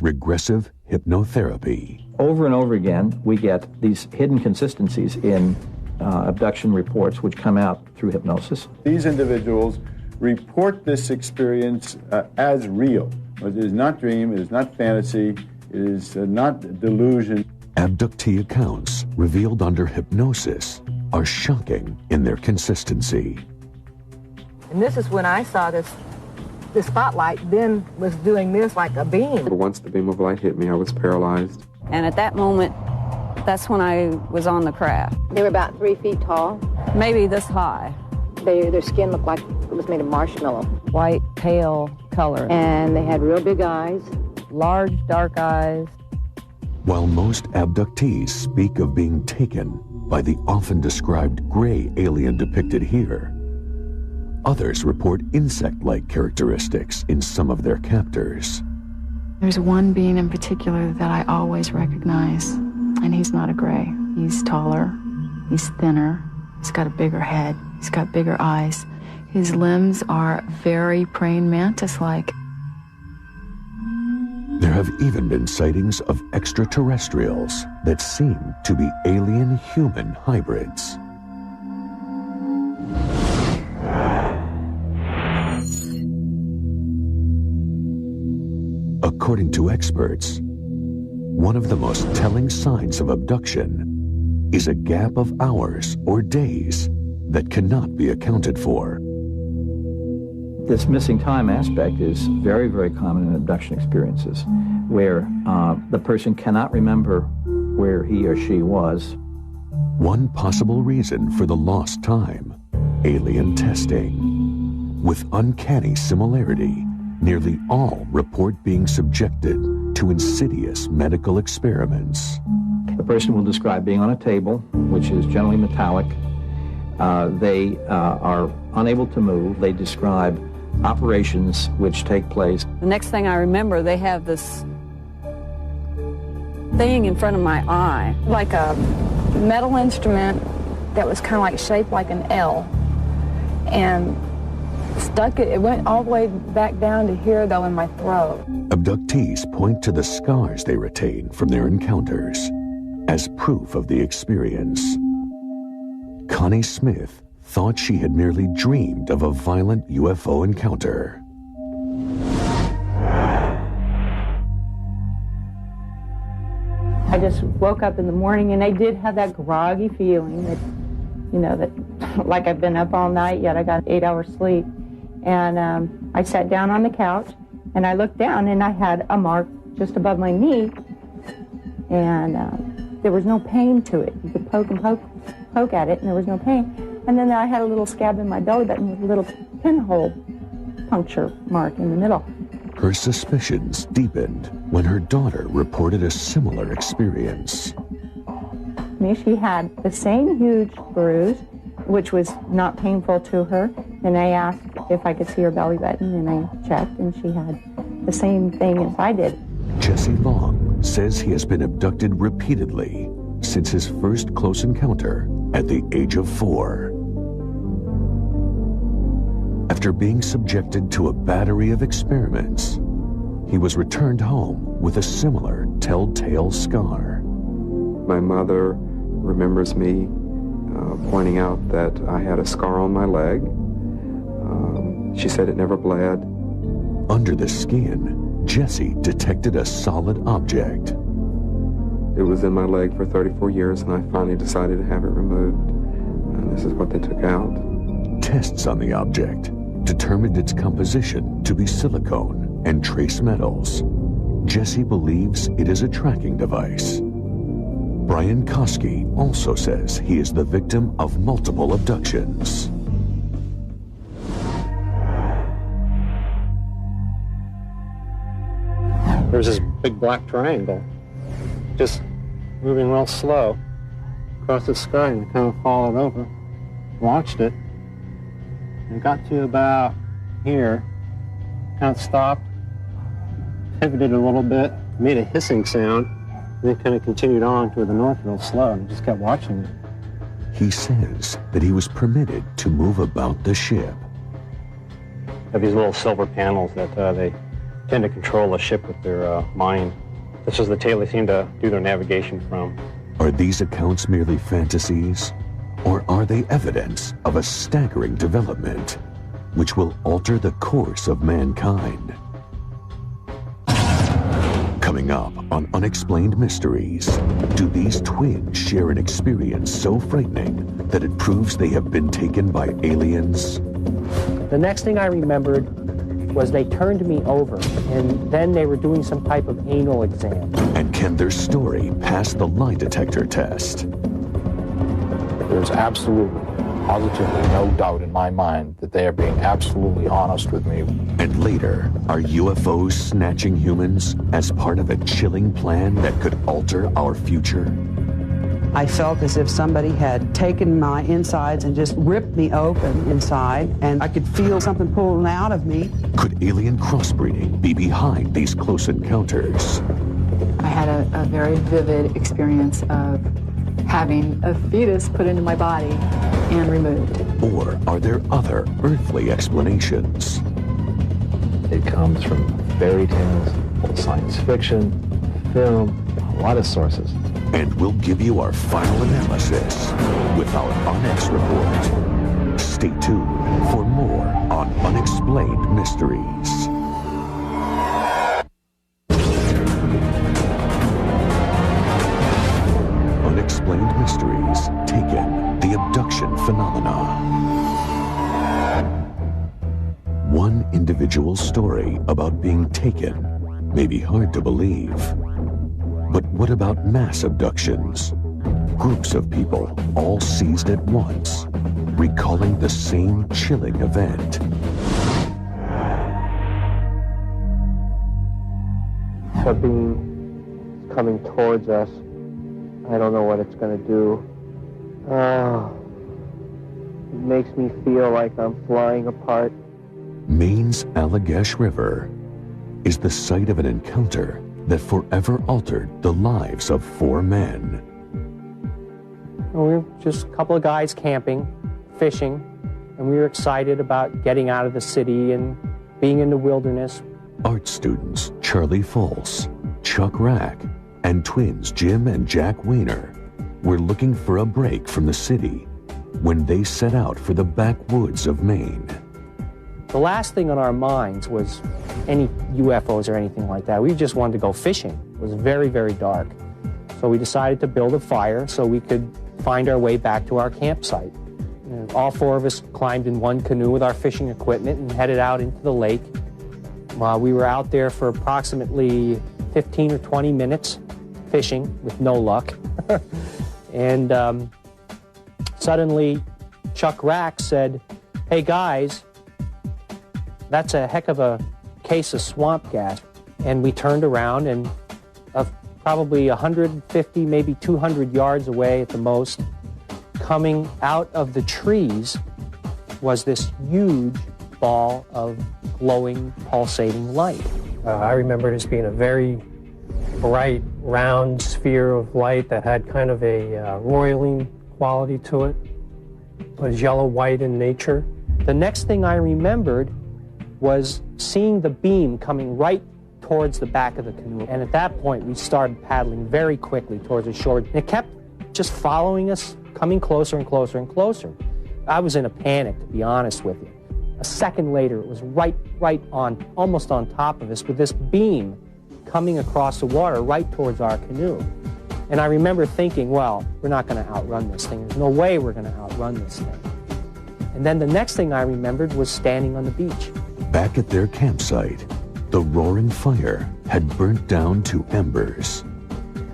regressive hypnotherapy. Over and over again, we get these hidden consistencies in abduction reports which come out through hypnosis. These individuals report this experience as real. It is not dream, it is not fantasy, it is not delusion. Abductee accounts revealed under hypnosis are shocking in their consistency. And this is when I saw the spotlight then was doing this like a beam. Once the beam of light hit me, I was paralyzed. And at that moment, that's when I was on the craft. They were about 3 feet tall. Maybe this high. Their skin looked like it was made of marshmallow. White, pale color. And they had real big eyes. Large, dark eyes. While most abductees speak of being taken by the often described gray alien depicted here, others report insect-like characteristics in some of their captors. There's one being in particular that I always recognize, and he's not a gray. He's taller, he's thinner, he's got a bigger head, he's got bigger eyes. His limbs are very praying mantis-like. There have even been sightings of extraterrestrials that seem to be alien-human hybrids. According to experts, one of the most telling signs of abduction is a gap of hours or days that cannot be accounted for. This missing time aspect is very, very common in abduction experiences, where the person cannot remember where he or she was. One possible reason for the lost time, alien testing. With uncanny similarity, nearly all report being subjected to insidious medical experiments. The person will describe being on a table, which is generally metallic. They are unable to move. They describe operations which take place. The next thing I remember, they have this thing in front of my eye, Like a metal instrument that was kind of like shaped like an L. And it went all the way back down to here, though, in my throat. Abductees point to the scars they retain from their encounters as proof of the experience. Connie Smith thought she had merely dreamed of a violent UFO encounter. I just woke up in the morning and I did have that groggy feeling that, you know, that like I've been up all night, yet I got 8 hours sleep. And I sat down on the couch and I looked down and I had a mark just above my knee, and there was no pain to it. You could poke and poke at it and there was no pain. And then I had a little scab in my belly button with a little pinhole puncture mark in the middle. Her suspicions deepened when her daughter reported a similar experience. She had the same huge bruise, which was not painful to her. And I asked if I could see her belly button, and I checked, and she had the same thing as I did. Jesse Long says he has been abducted repeatedly since his first close encounter at the age of 4. After being subjected to a battery of experiments, he was returned home with a similar telltale scar. My mother remembers me pointing out that I had a scar on my leg. She said it never bled. Under the skin, Jesse detected a solid object. It was in my leg for 34 years, and I finally decided to have it removed. And this is what they took out. Tests on the object determined its composition to be silicone and trace metals. Jesse believes it is a tracking device. Brian Koski also says he is the victim of multiple abductions. There's this big black triangle, just moving real slow across the sky, and I kind of followed over, watched it, and got to about here, kind of stopped, pivoted a little bit, made a hissing sound, and then kind of continued on to the north real slow, and just kept watching it. He says that he was permitted to move about the ship. Have these little silver panels that they tend to control a ship with their mind. This is the tail they seem to do their navigation from. Are these accounts merely fantasies, or are they evidence of a staggering development which will alter the course of mankind? Coming up on Unexplained Mysteries, do these twins share an experience so frightening that it proves they have been taken by aliens? The next thing I remembered was they turned me over, and then they were doing some type of anal exam. And can their story pass the lie detector test? There's absolutely, positively no doubt in my mind that they are being absolutely honest with me. And later, are UFOs snatching humans as part of a chilling plan that could alter our future? I felt as if somebody had taken my insides and just ripped me open inside, and I could feel something pulling out of me. Could alien crossbreeding be behind these close encounters? I had a very vivid experience of having a fetus put into my body and removed. Or are there other earthly explanations? It comes from fairy tales, science fiction, film, a lot of sources. And we'll give you our final analysis with our Onyx report. Stay tuned for more on Unexplained Mysteries. Unexplained Mysteries, Taken, the Abduction Phenomena. One individual story about being taken may be hard to believe. But what about mass abductions? Groups of people all seized at once, recalling the same chilling event. A beam is coming towards us. I don't know what it's going to do. It makes me feel like I'm flying apart. Maine's Allagash River is the site of an encounter that forever altered the lives of 4 men. We were just a couple of guys camping, fishing, and we were excited about getting out of the city and being in the wilderness. Art students Charlie Fultz, Chuck Rack, and twins Jim and Jack Weiner were looking for a break from the city when they set out for the backwoods of Maine. The last thing on our minds was any UFOs or anything like that. We just wanted to go fishing. It was very, very dark. So we decided to build a fire so we could find our way back to our campsite. And all 4 of us climbed in one canoe with our fishing equipment and headed out into the lake. We were out there for approximately 15 or 20 minutes fishing with no luck. And suddenly Chuck Rack said, "Hey guys, that's a heck of a case of swamp gas." And we turned around, and probably 150, maybe 200 yards away at the most, coming out of the trees was this huge ball of glowing, pulsating light. I remember it as being a very bright, round sphere of light that had kind of a roiling quality to it. It was yellow-white in nature. The next thing I remembered was seeing the beam coming right towards the back of the canoe. And at that point, we started paddling very quickly towards the shore. And it kept just following us, coming closer and closer and closer. I was in a panic, to be honest with you. A second later, it was right on, almost on top of us, with this beam coming across the water right towards our canoe. And I remember thinking, well, we're not going to outrun this thing. There's no way we're going to outrun this thing. And then the next thing I remembered was standing on the beach. Back at their campsite, the roaring fire had burnt down to embers.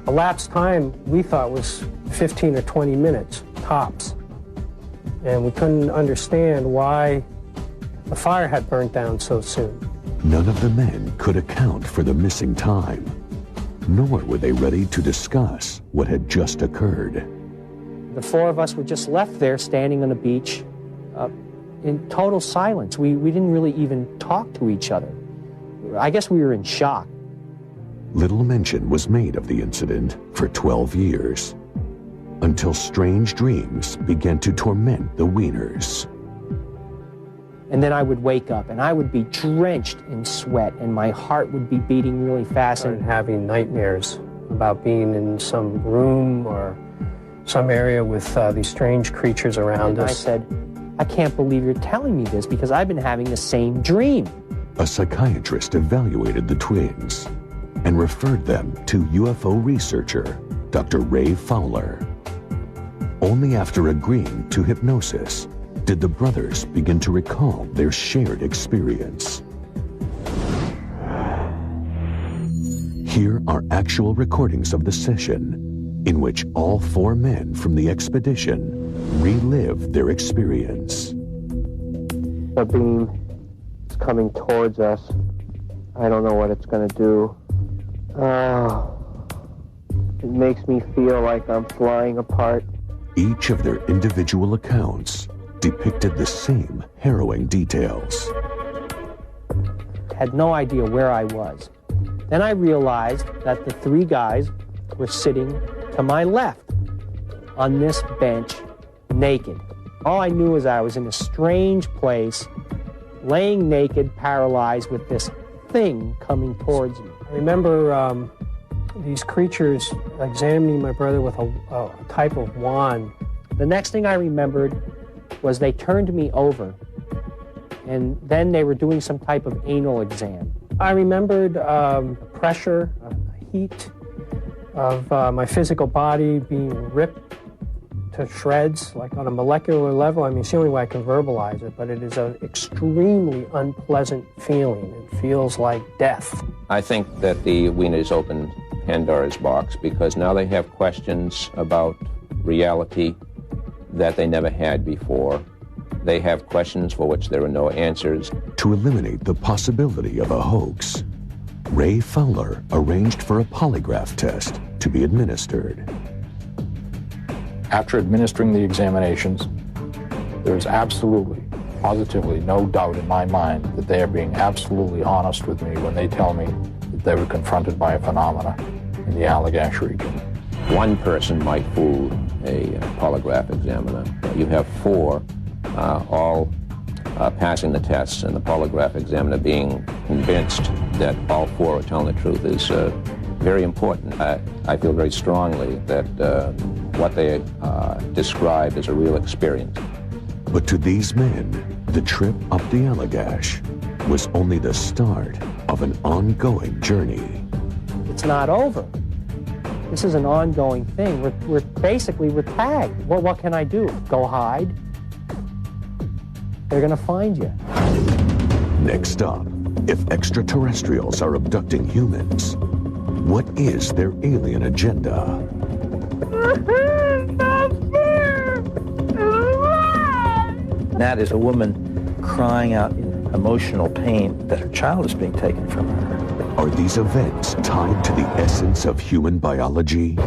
Elapsed time we thought was 15 or 20 minutes, tops. And we couldn't understand why the fire had burnt down so soon. None of the men could account for the missing time, nor were they ready to discuss what had just occurred. The 4 of us were just left there standing on the beach in total silence. We didn't really even talk to each other. I guess we were in shock. Little mention was made of the incident for 12 years, until strange dreams began to torment the Wieners. And then I would wake up, and I would be drenched in sweat, and my heart would be beating really fast. And having nightmares about being in some room or some area with these strange creatures around us. I said, I can't believe you're telling me this, because I've been having the same dream. A psychiatrist evaluated the twins and referred them to UFO researcher Dr. Ray Fowler. Only after agreeing to hypnosis did the brothers begin to recall their shared experience. Here are actual recordings of the session in which all 4 men from the expedition relived their experience. The beam is coming towards us. I don't know what it's going to do. It makes me feel like I'm flying apart. Each of their individual accounts depicted the same harrowing details. Had no idea where I was. Then I realized that the 3 guys were sitting to my left on this bench, naked. All I knew is I was in a strange place, laying naked, paralyzed, with this thing coming towards me. I remember these creatures examining my brother with a type of wand. The next thing I remembered was they turned me over, and then they were doing some type of anal exam. I remembered pressure, heat of my physical body being ripped to shreds, like on a molecular level. I mean, it's the only way I can verbalize it, but it is an extremely unpleasant feeling. It feels like death. I think that the Wieners opened Pandora's box because now they have questions about reality that they never had before. They have questions for which there are no answers. To eliminate the possibility of a hoax, Ray Fowler arranged for a polygraph test to be administered. After administering the examinations, there is absolutely, positively no doubt in my mind that they are being absolutely honest with me when they tell me that they were confronted by a phenomena in the Allagash region. One person might fool a polygraph examiner. You have 4 all passing the tests, and the polygraph examiner being convinced that all 4 are telling the truth is very important. I feel very strongly that what they describe is a real experience. But to these men, the trip up the Allagash was only the start of an ongoing journey. It's not over. This is an ongoing thing. We're tagged. Well, what can I do? Go hide? They're going to find you. Next up, if extraterrestrials are abducting humans, what is their alien agenda? That is a woman crying out in emotional pain that her child is being taken from her. Are these events tied to the essence of human biology?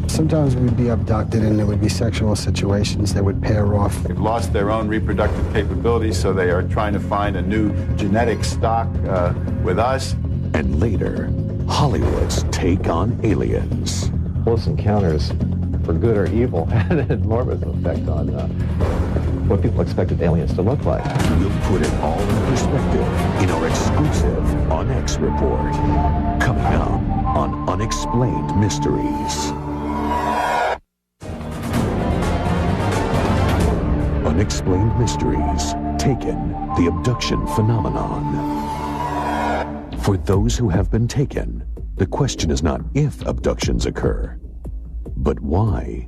Sometimes we'd be abducted and there would be sexual situations that would pair off. They've lost their own reproductive capabilities, so they are trying to find a new genetic stock with us. And later, Hollywood's take on aliens. Close encounters, for good or evil, had an enormous effect on what people expected aliens to look like. We'll put it all in perspective in our exclusive On X report, coming up on Unexplained Mysteries. Unexplained Mysteries, Taken, the Abduction Phenomenon. For those who have been taken, the question is not if abductions occur, but why.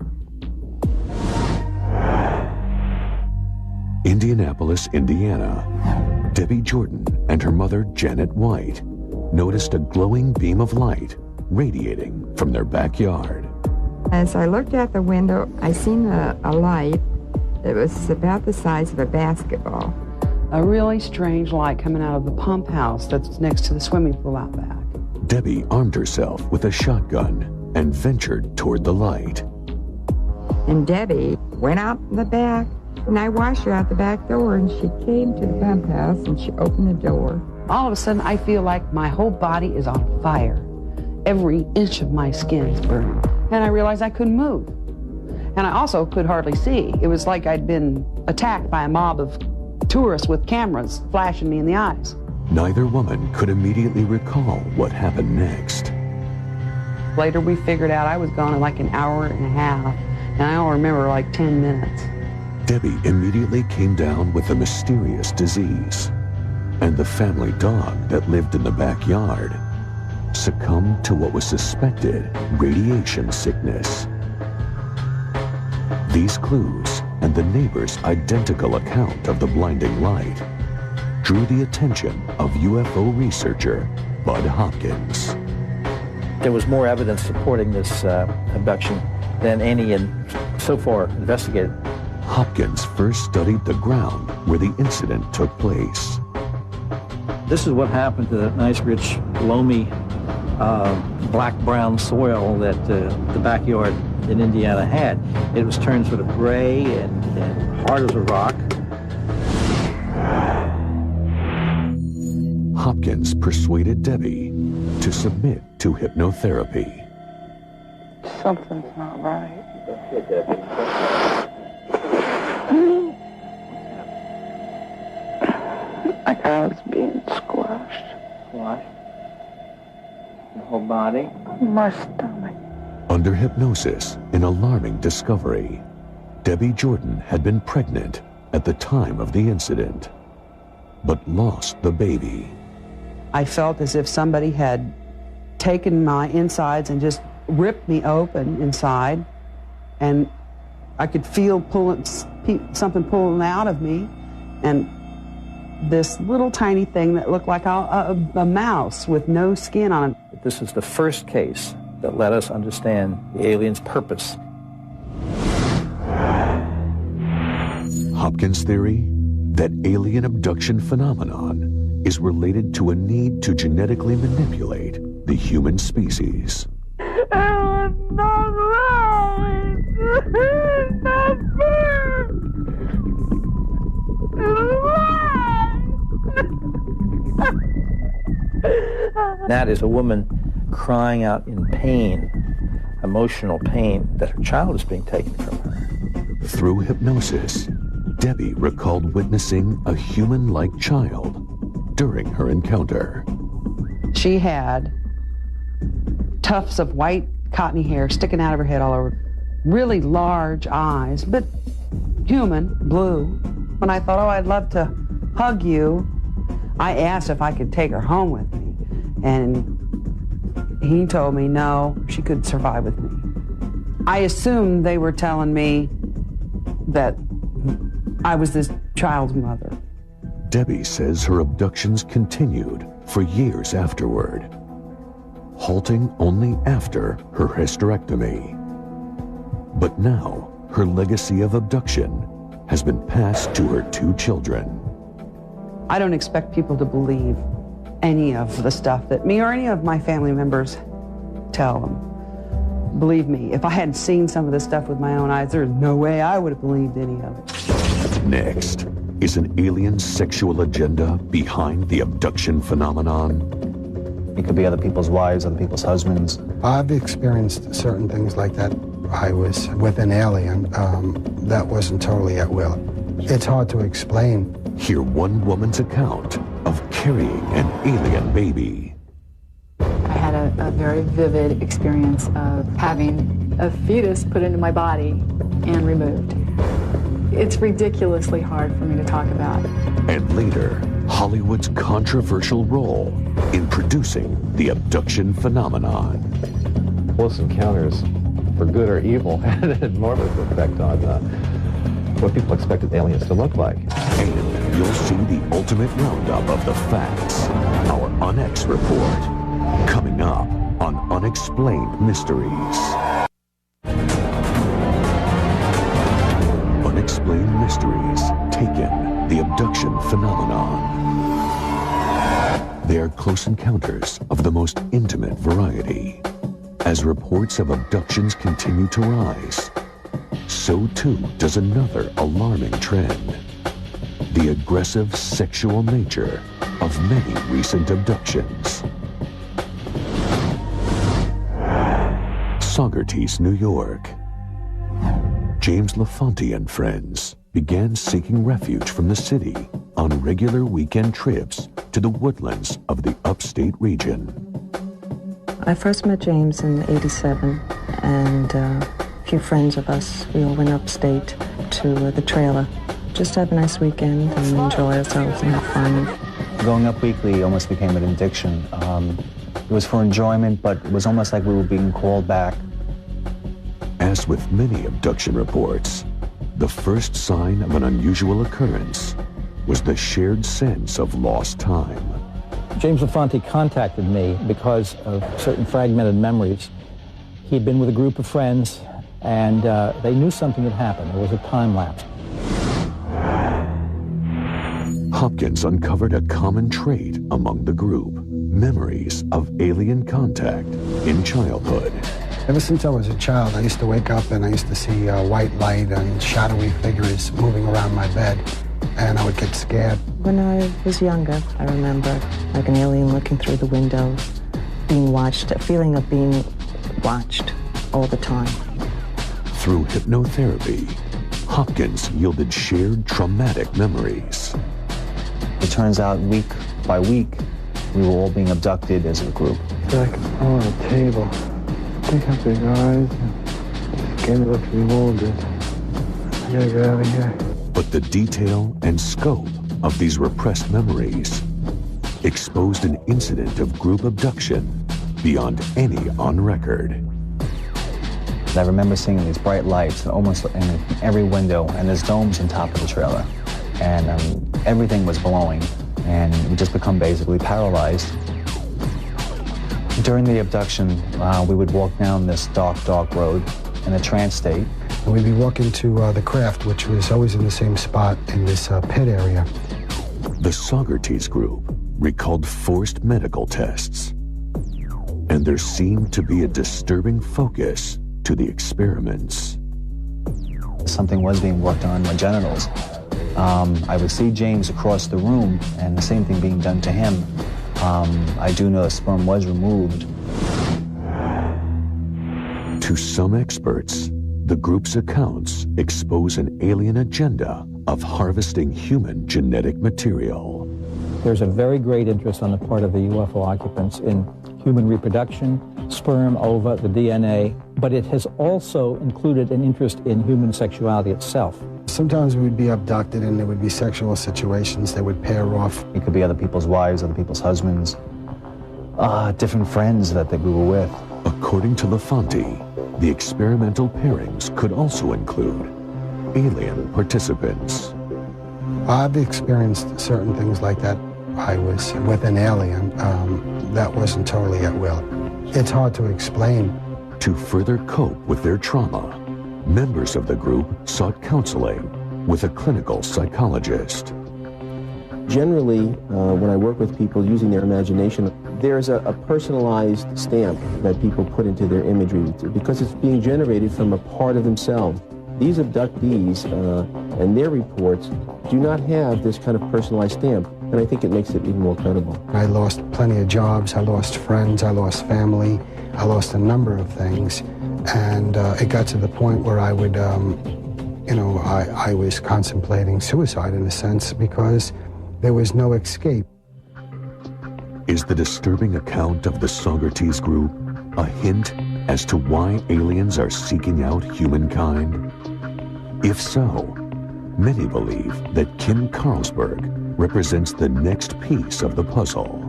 Indianapolis, Indiana. Debbie Jordan and her mother, Janet White, noticed a glowing beam of light radiating from their backyard. As I looked out the window, I seen a light that was about the size of a basketball. A really strange light coming out of the pump house that's next to the swimming pool out back. Debbie armed herself with a shotgun and ventured toward the light. And Debbie went out in the back, and I watched her out the back door, and she came to the pump house, and she opened the door. All of a sudden, I feel like my whole body is on fire. Every inch of my skin is burning. And I realized I couldn't move. And I also could hardly see. It was like I'd been attacked by a mob of tourists with cameras flashing me in the eyes. Neither woman could immediately recall what happened next. Later we figured out I was gone in like an hour and a half, and I only remember like 10 minutes. Debbie immediately came down with a mysterious disease, and the family dog that lived in the backyard succumbed to what was suspected radiation sickness. These clues and the neighbor's identical account of the blinding light drew the attention of UFO researcher Bud Hopkins. There was more evidence supporting this abduction than any so far investigated. Hopkins first studied the ground where the incident took place. This is what happened to that nice, rich, loamy, black-brown soil that the backyard in Indiana had. It was turned sort of gray and hard as a rock. Hopkins persuaded Debbie to submit to hypnotherapy. Something's not right. Like I was being squashed. Squashed? The whole body? My stomach. Under hypnosis, an alarming discovery. Debbie Jordan had been pregnant at the time of the incident, but lost the baby. I felt as if somebody had taken my insides and just ripped me open inside, and I could feel something pulling out of me, and this little tiny thing that looked like a mouse with no skin on it. This is the first case that let us understand the alien's purpose. Hopkins' theory that alien abduction phenomenon is related to a need to genetically manipulate the human species. That is a woman crying out in pain, emotional pain, that her child is being taken from her. Through hypnosis, Debbie recalled witnessing a human-like child during her encounter. She had tufts of white cottony hair sticking out of her head all over, really large eyes, but human, blue. When I thought, oh, I'd love to hug you, I asked if I could take her home with me, and he told me no, she could survive with me. I assumed they were telling me that I was this child's mother. Debbie says her abductions continued for years afterward, halting only after her hysterectomy. But now, her legacy of abduction has been passed to her 2 children. I don't expect people to believe any of the stuff that me or any of my family members tell them. Believe me, if I hadn't seen some of this stuff with my own eyes, there's no way I would have believed any of it. Next, is an alien sexual agenda behind the abduction phenomenon? It could be other people's wives, other people's husbands. I've experienced certain things like that. I was with an alien that wasn't totally at will. It's hard to explain. Hear one woman's account of carrying an alien baby. I had a very vivid experience of having a fetus put into my body and removed. It's ridiculously hard for me to talk about. And later, Hollywood's controversial role in producing the abduction phenomenon. Close encounters, for good or evil, had an enormous effect on what people expected aliens to look like. And you'll see the ultimate roundup of the facts. Our UNX report, coming up on Unexplained Mysteries. Unexplained Mysteries, Taken, the abduction phenomenon. They are close encounters of the most intimate variety. As reports of abductions continue to rise, so too does another alarming trend: the aggressive sexual nature of many recent abductions. Saugerties, New York. James LaFonte and Friends began seeking refuge from the city on regular weekend trips to the woodlands of the upstate region. I first met James in '87, and a few friends of us, we all went upstate to the trailer just to have a nice weekend and enjoy ourselves and have fun. Going up weekly almost became an addiction. It was for enjoyment, but it was almost like we were being called back. As with many abduction reports, the first sign of an unusual occurrence was the shared sense of lost time. James LaFonte contacted me because of certain fragmented memories. He'd been with a group of friends, and they knew something had happened. There was a time lapse. Hopkins uncovered a common trait among the group: memories of alien contact in childhood. Ever since I was a child, I used to wake up and I used to see white light and shadowy figures moving around my bed, and I would get scared. When I was younger, I remember like an alien looking through the window, being watched, a feeling of being watched all the time. Through hypnotherapy, Hopkins yielded shared traumatic memories. It turns out week by week, we were all being abducted as a group. It's like on a table. They have big eyes, and skin looks remolded. I gotta get out of here. But the detail and scope of these repressed memories exposed an incident of group abduction beyond any on record. I remember seeing these bright lights almost in every window, and there's domes on top of the trailer. And everything was glowing, and we just become basically paralyzed. During the abduction, we would walk down this dark road in a trance state. And we'd be walking to the craft, which was always in the same spot in this pit area. The Socrates group recalled forced medical tests, and there seemed to be a disturbing focus to the experiments. Something was being worked on my genitals. I would see James across the room, and the same thing being done to him. I do know the sperm was removed. To some experts, the group's accounts expose an alien agenda of harvesting human genetic material. There's a very great interest on the part of the UFO occupants in human reproduction, sperm, ova, the DNA, but it has also included an interest in human sexuality itself. Sometimes we'd be abducted and there would be sexual situations that would pair off. It could be other people's wives, other people's husbands, different friends that we were with. According to LaFonte, the experimental pairings could also include alien participants. I've experienced certain things like that. I was with an alien that wasn't totally at will. It's hard to explain. To further cope with their trauma, members of the group sought counseling with a clinical psychologist. Generally, when I work with people using their imagination, there's a personalized stamp that people put into their imagery because it's being generated from a part of themselves. These abductees and their reports do not have this kind of personalized stamp, and I think it makes it even more credible. I lost plenty of jobs, I lost friends, I lost family, I lost a number of things, and it got to the point where I would, I was contemplating suicide in a sense because there was no escape. Is the disturbing account of the Socrates group a hint as to why aliens are seeking out humankind? If so, many believe that Kim Carlsberg represents the next piece of the puzzle.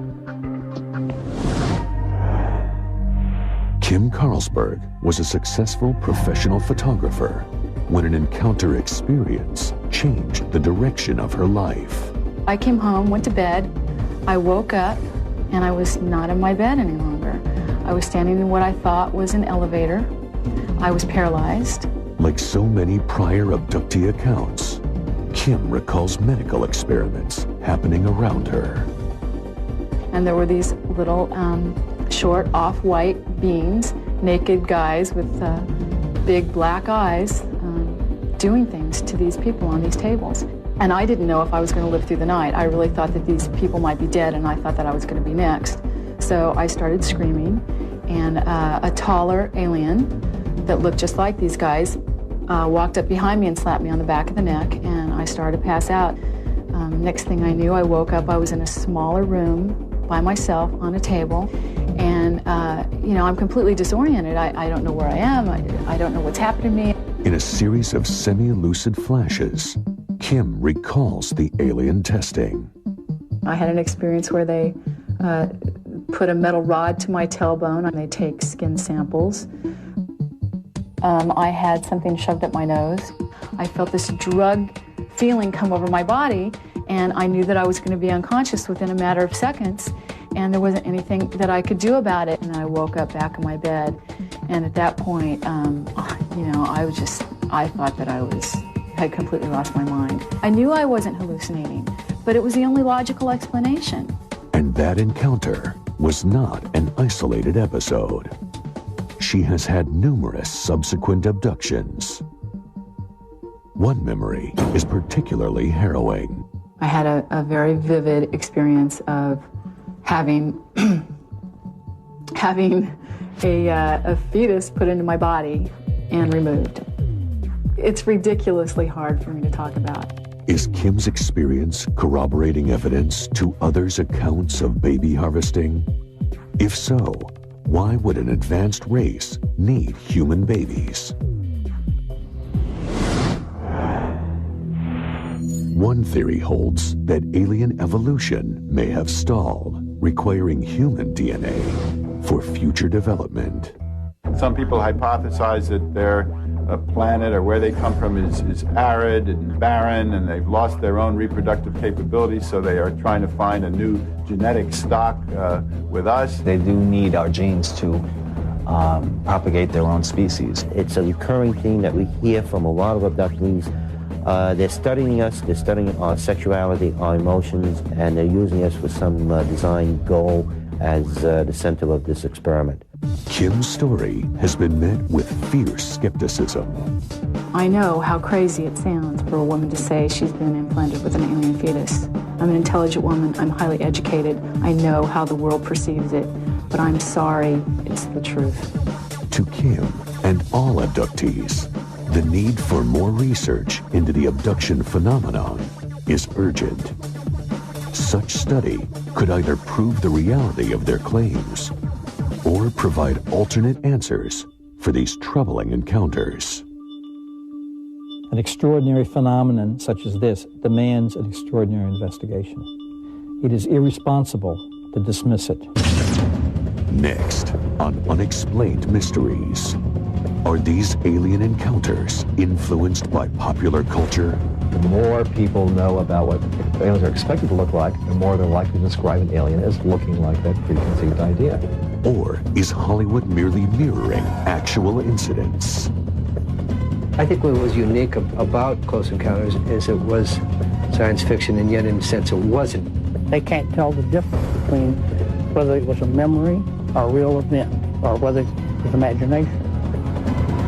Kim Carlsberg was a successful professional photographer when an encounter experience changed the direction of her life. I came home, went to bed, I woke up, and I was not in my bed any longer. I was standing in what I thought was an elevator. I was paralyzed. Like so many prior abductee accounts, Kim recalls medical experiments happening around her. And there were these little short off-white beings, naked guys with big black eyes doing things to these people on these tables. And I didn't know if I was going to live through the night. I really thought that these people might be dead, and I thought that I was going to be next. So I started screaming, and a taller alien that looked just like these guys walked up behind me and slapped me on the back of the neck and I started to pass out. Next thing I knew, I woke up. I was in a smaller room by myself on a table, and I'm completely disoriented. I don't know where I am. I don't know what's happened to me. In a series of semi-lucid flashes, Kim recalls the alien testing. I had an experience where they put a metal rod to my tailbone, and they take skin samples. I had something shoved up my nose. I felt this drug feeling come over my body, and I knew that I was going to be unconscious within a matter of seconds, and there wasn't anything that I could do about it. And I woke up back in my bed, and at that point, I thought that I had completely lost my mind. I knew I wasn't hallucinating, but it was the only logical explanation. And that encounter was not an isolated episode. She has had numerous subsequent abductions. One memory is particularly harrowing. I had a very vivid experience of having a fetus put into my body and removed. It's ridiculously hard for me to talk about. Is Kim's experience corroborating evidence to others' accounts of baby harvesting? If so, why would an advanced race need human babies? One theory holds that alien evolution may have stalled, requiring human DNA for future development. Some people hypothesize that their planet or where they come from is arid and barren, and they've lost their own reproductive capabilities, so they are trying to find a new genetic stock with us. They do need our genes to propagate their own species. It's a recurring theme that we hear from a lot of abductees. They're studying us, they're studying our sexuality, our emotions, and they're using us for some design goal as the center of this experiment. Kim's story has been met with fierce skepticism. I know how crazy it sounds for a woman to say she's been implanted with an alien fetus. I'm an intelligent woman, I'm highly educated, I know how the world perceives it, but I'm sorry, it's the truth. To Kim and all abductees, the need for more research into the abduction phenomenon is urgent. Such study could either prove the reality of their claims or provide alternate answers for these troubling encounters. An extraordinary phenomenon such as this demands an extraordinary investigation. It is irresponsible to dismiss it. Next on Unexplained Mysteries. Are these alien encounters influenced by popular culture? The more people know about what aliens are expected to look like, the more they're likely to describe an alien as looking like that preconceived idea. Or is Hollywood merely mirroring actual incidents? I think what was unique about Close Encounters is it was science fiction, and yet in a sense it wasn't. They can't tell the difference between whether it was a memory or a real event, or whether it was imagination.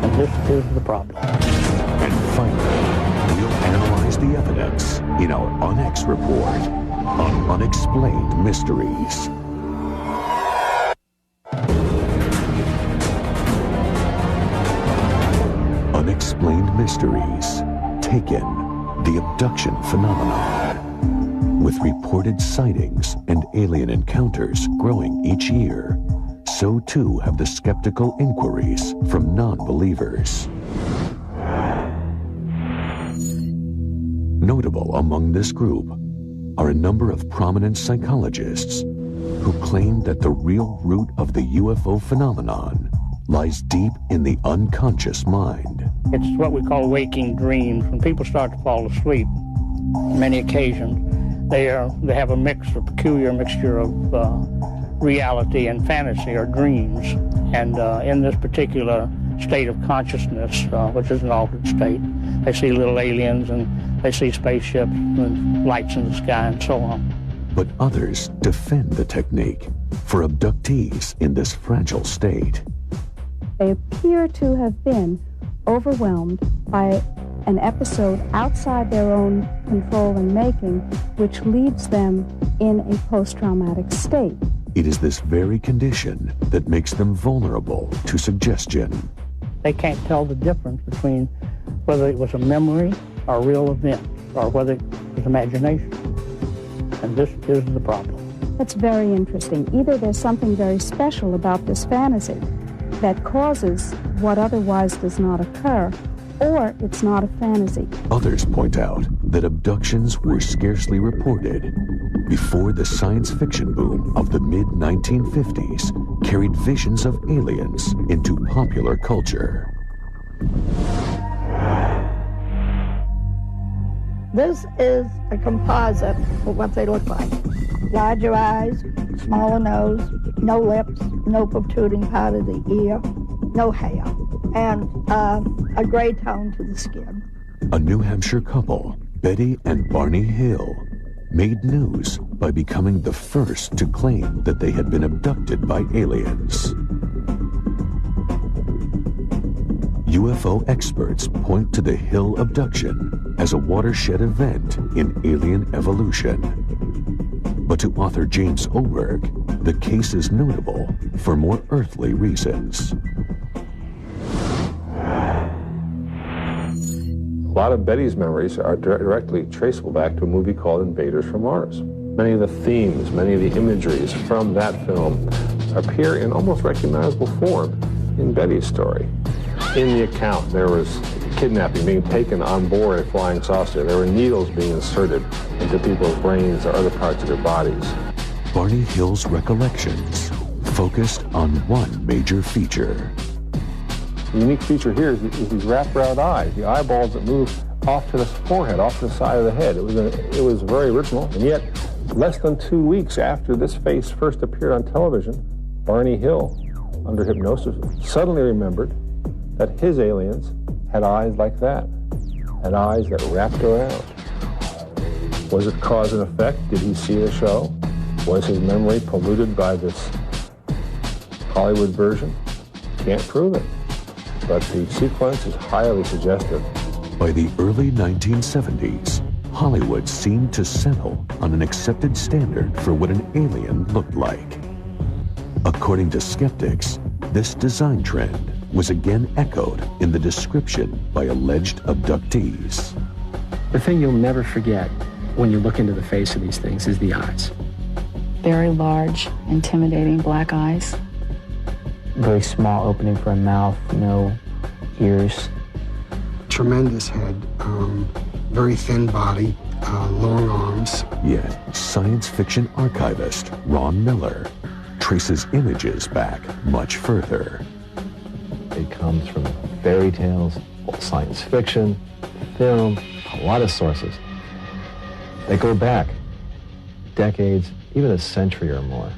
And this is the problem. And finally, we'll analyze the evidence in our UNX report on Unexplained Mysteries. Unexplained Mysteries, Taken, the abduction phenomenon. With reported sightings and alien encounters growing each year, so too have the skeptical inquiries from non-believers. Notable among this group are a number of prominent psychologists who claim that the real root of the UFO phenomenon lies deep in the unconscious mind. It's what we call waking dreams. When people start to fall asleep, on many occasions, they have a peculiar mixture of reality and fantasy or dreams. And in this particular state of consciousness, which is an altered state, they see little aliens and they see spaceships and lights in the sky and so on. But others defend the technique for abductees in this fragile state. They appear to have been overwhelmed by an episode outside their own control and making, which leaves them in a post-traumatic state. It is this very condition that makes them vulnerable to suggestion. They can't tell the difference between whether it was a memory or a real event. or whether it's imagination. And this is the problem. That's very interesting. Either there's something very special about this fantasy that causes what otherwise does not occur, or it's not a fantasy. Others point out that abductions were scarcely reported before the science fiction boom of the mid-1950s carried visions of aliens into popular culture. This is a composite of what they look like. Larger eyes, smaller nose, no lips, no protruding part of the ear, no hair, and a gray tone to the skin. A New Hampshire couple, Betty and Barney Hill, made news by becoming the first to claim that they had been abducted by aliens. UFO experts point to the Hill abduction as a watershed event in alien evolution. But to author James Oberg, the case is notable for more earthly reasons. A lot of Betty's memories are directly traceable back to a movie called Invaders from Mars. Many of the themes, many of the imageries from that film appear in almost recognizable form in Betty's story. In the account, there was kidnapping, being taken on board a flying saucer. There were needles being inserted into people's brains or other parts of their bodies. Barney Hill's recollections focused on one major feature. The unique feature here is these wraparound eyes, the eyeballs that move off to the forehead, off to the side of the head. It was very original, and yet less than 2 weeks after this face first appeared on television, Barney Hill, under hypnosis, suddenly remembered that his aliens had eyes like that, had eyes that wrapped around. Was it cause and effect? Did he see the show? Was his memory polluted by this Hollywood version? Can't prove it. But the sequence is highly suggestive. By the early 1970s, Hollywood seemed to settle on an accepted standard for what an alien looked like. According to skeptics, this design trend was again echoed in the description by alleged abductees. The thing you'll never forget when you look into the face of these things is the eyes. Very large, intimidating black eyes. Very small opening for a mouth, no ears. Tremendous head, very thin body, long arms. Yet, science fiction archivist Ron Miller traces images back much further. It comes from fairy tales, science fiction, film, a lot of sources. They go back decades, even a century or more.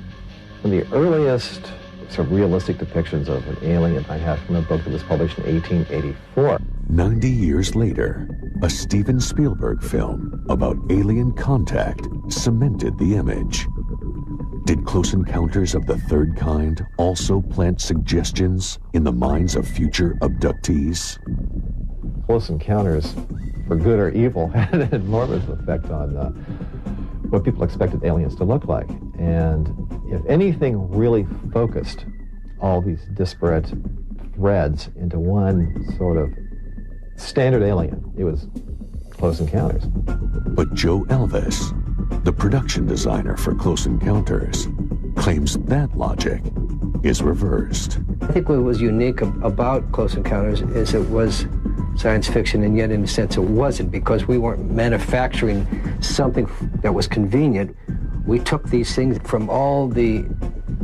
One of the earliest sort of realistic depictions of an alien I have from a book that was published in 1884. 90 years later, a Steven Spielberg film about alien contact cemented the image. Did Close Encounters of the Third Kind also plant suggestions in the minds of future abductees? Close Encounters, for good or evil, had an enormous effect on what people expected aliens to look like. And if anything really focused all these disparate threads into one sort of standard alien, it was Close Encounters. But Joe Elvis, the production designer for Close Encounters, claims that logic is reversed. I think what was unique about Close Encounters is it was science fiction, and yet in a sense it wasn't, because we weren't manufacturing something that was convenient. We took these things from all the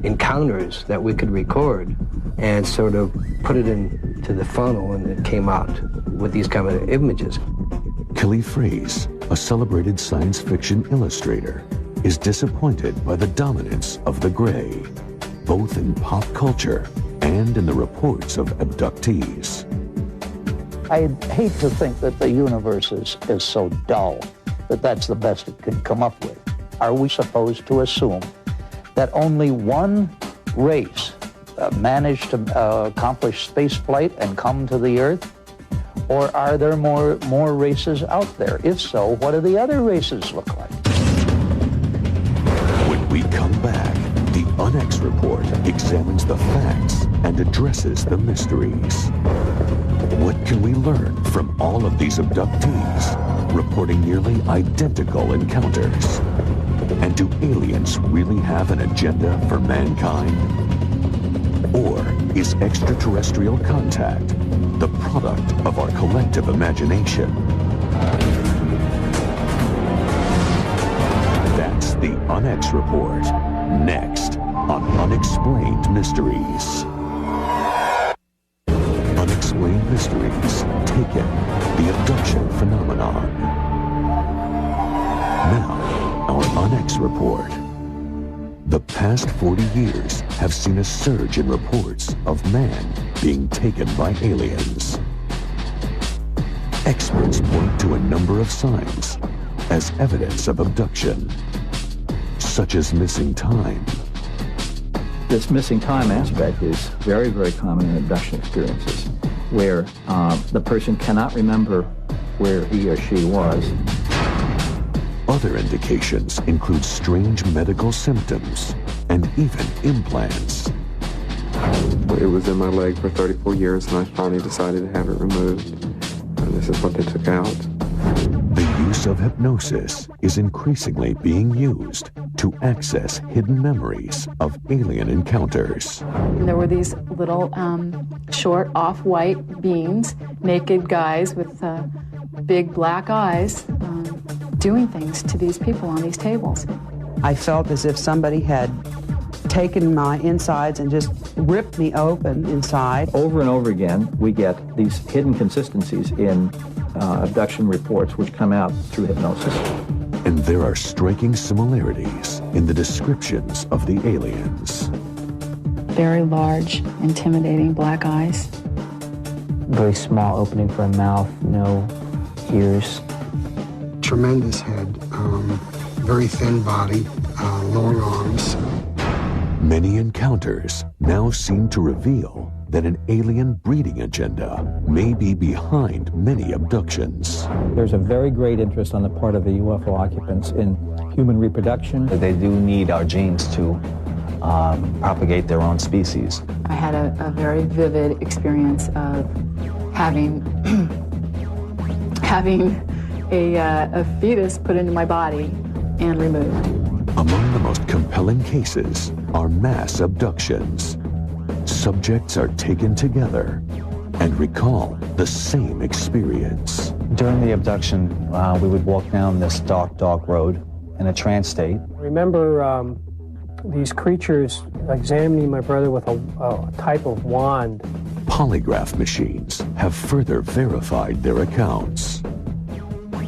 encounters that we could record and sort of put it into the funnel, and it came out with these kind of images. Kelly Freas, a celebrated science fiction illustrator, is disappointed by the dominance of the gray, both in pop culture and in the reports of abductees. I hate to think that the universe is so dull, that that's the best it can come up with. Are we supposed to assume that only one race managed to accomplish space flight and come to the Earth? Or are there more races out there? If so, what do the other races look like? When we come back, the UNX Report examines the facts and addresses the mysteries. What can we learn from all of these abductees? reporting nearly identical encounters. And do aliens really have an agenda for mankind? Or is extraterrestrial contact the product of our collective imagination? That's the UNX Report, next on Unexplained Mysteries. Unexplained Mysteries, Taken, the Abduction Phenomenon. Now, our UNX Report. The past 40 years have seen a surge in reports of man being taken by aliens. Experts point to a number of signs as evidence of abduction, such as missing time. This missing time aspect is very, very common in abduction experiences, where the person cannot remember where he or she was. Other indications include strange medical symptoms and even implants. It was in my leg for 34 years, and I finally decided to have it removed. And this is what they took out. The use of hypnosis is increasingly being used to access hidden memories of alien encounters. And there were these little short off-white beings, naked guys with big black eyes, doing things to these people on these tables. I felt as if somebody had taken my insides and just ripped me open inside. Over and over again, we get these hidden consistencies in abduction reports which come out through hypnosis. And there are striking similarities in the descriptions of the aliens. Very large, intimidating black eyes. Very small opening for a mouth, no ears. Tremendous head, very thin body, long arms. Many encounters now seem to reveal that an alien breeding agenda may be behind many abductions. There's a very great interest on the part of the UFO occupants in human reproduction. They do need our genes to propagate their own species. I had a very vivid experience of having a fetus put into my body and removed. Among the most compelling cases are mass abductions. Subjects are taken together and recall the same experience. During the abduction, we would walk down this dark, dark road in a trance state. I remember these creatures examining my brother with a type of wand. Polygraph machines have further verified their accounts.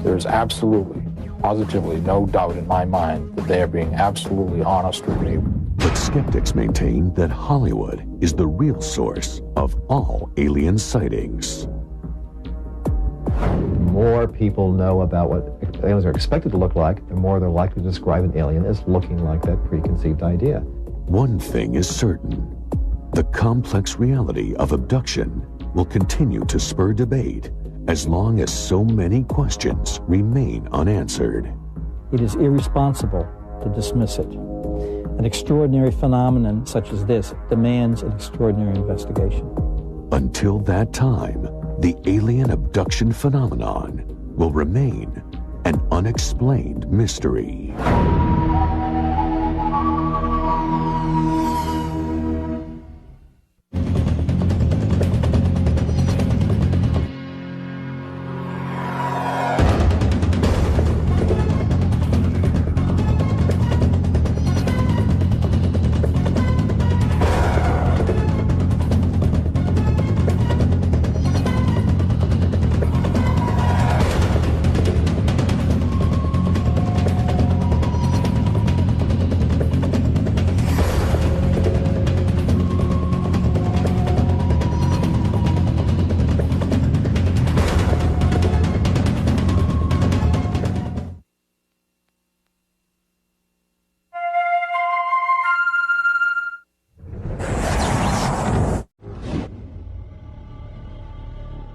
There's absolutely, positively no doubt in my mind that they are being absolutely honest with me. But skeptics maintain that Hollywood is the real source of all alien sightings. The more people know about what aliens are expected to look like, the more they're likely to describe an alien as looking like that preconceived idea. One thing is certain. The complex reality of abduction will continue to spur debate as long as so many questions remain unanswered. It is irresponsible to dismiss it. An extraordinary phenomenon such as this demands an extraordinary investigation. Until that time, the alien abduction phenomenon will remain an unexplained mystery.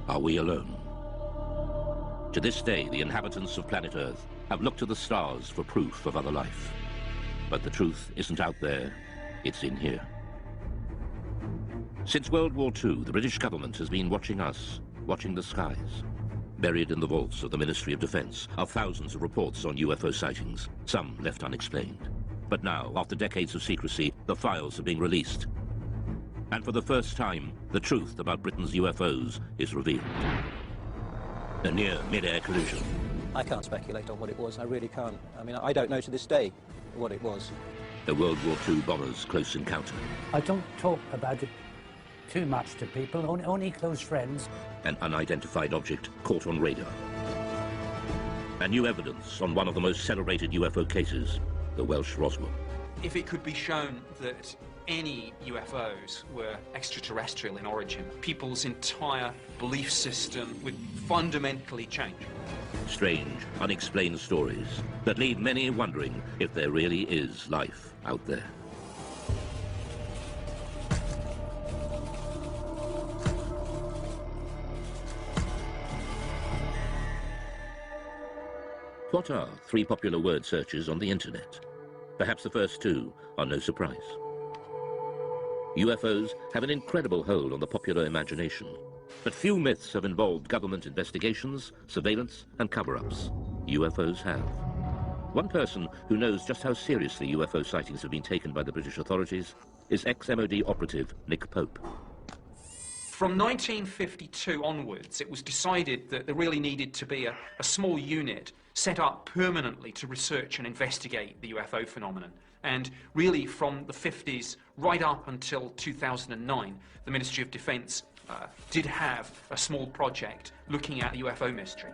Are we alone? To this day, the inhabitants of planet Earth have looked to the stars for proof of other life. But the truth isn't out there, it's in here. Since World War II, the British government has been watching us, watching the skies. Buried in the vaults of the Ministry of Defense are thousands of reports on UFO sightings, some left unexplained. But now, after decades of secrecy, the files are being released. And for the first time, the truth about Britain's UFOs is revealed. A near mid-air collision. I can't speculate on what it was, I really can't. I mean, I don't know to this day what it was. A World War II bomber's close encounter. I don't talk about it too much to people, only close friends. An unidentified object caught on radar. And new evidence on one of the most celebrated UFO cases, the Welsh Roswell. If it could be shown that any UFOs were extraterrestrial in origin, people's entire belief system would fundamentally change. Strange, unexplained stories that leave many wondering if there really is life out there. What are three popular word searches on the internet? Perhaps the first two are no surprise. UFOs have an incredible hold on the popular imagination, but few myths have involved government investigations, surveillance, and cover-ups. UFOs have. One person who knows just how seriously UFO sightings have been taken by the British authorities is ex-MOD operative Nick Pope. From 1952 onwards, it was decided that there really needed to be a small unit set up permanently to research and investigate the UFO phenomenon. And really from the 50s right up until 2009, the Ministry of Defense did have a small project looking at the UFO mystery.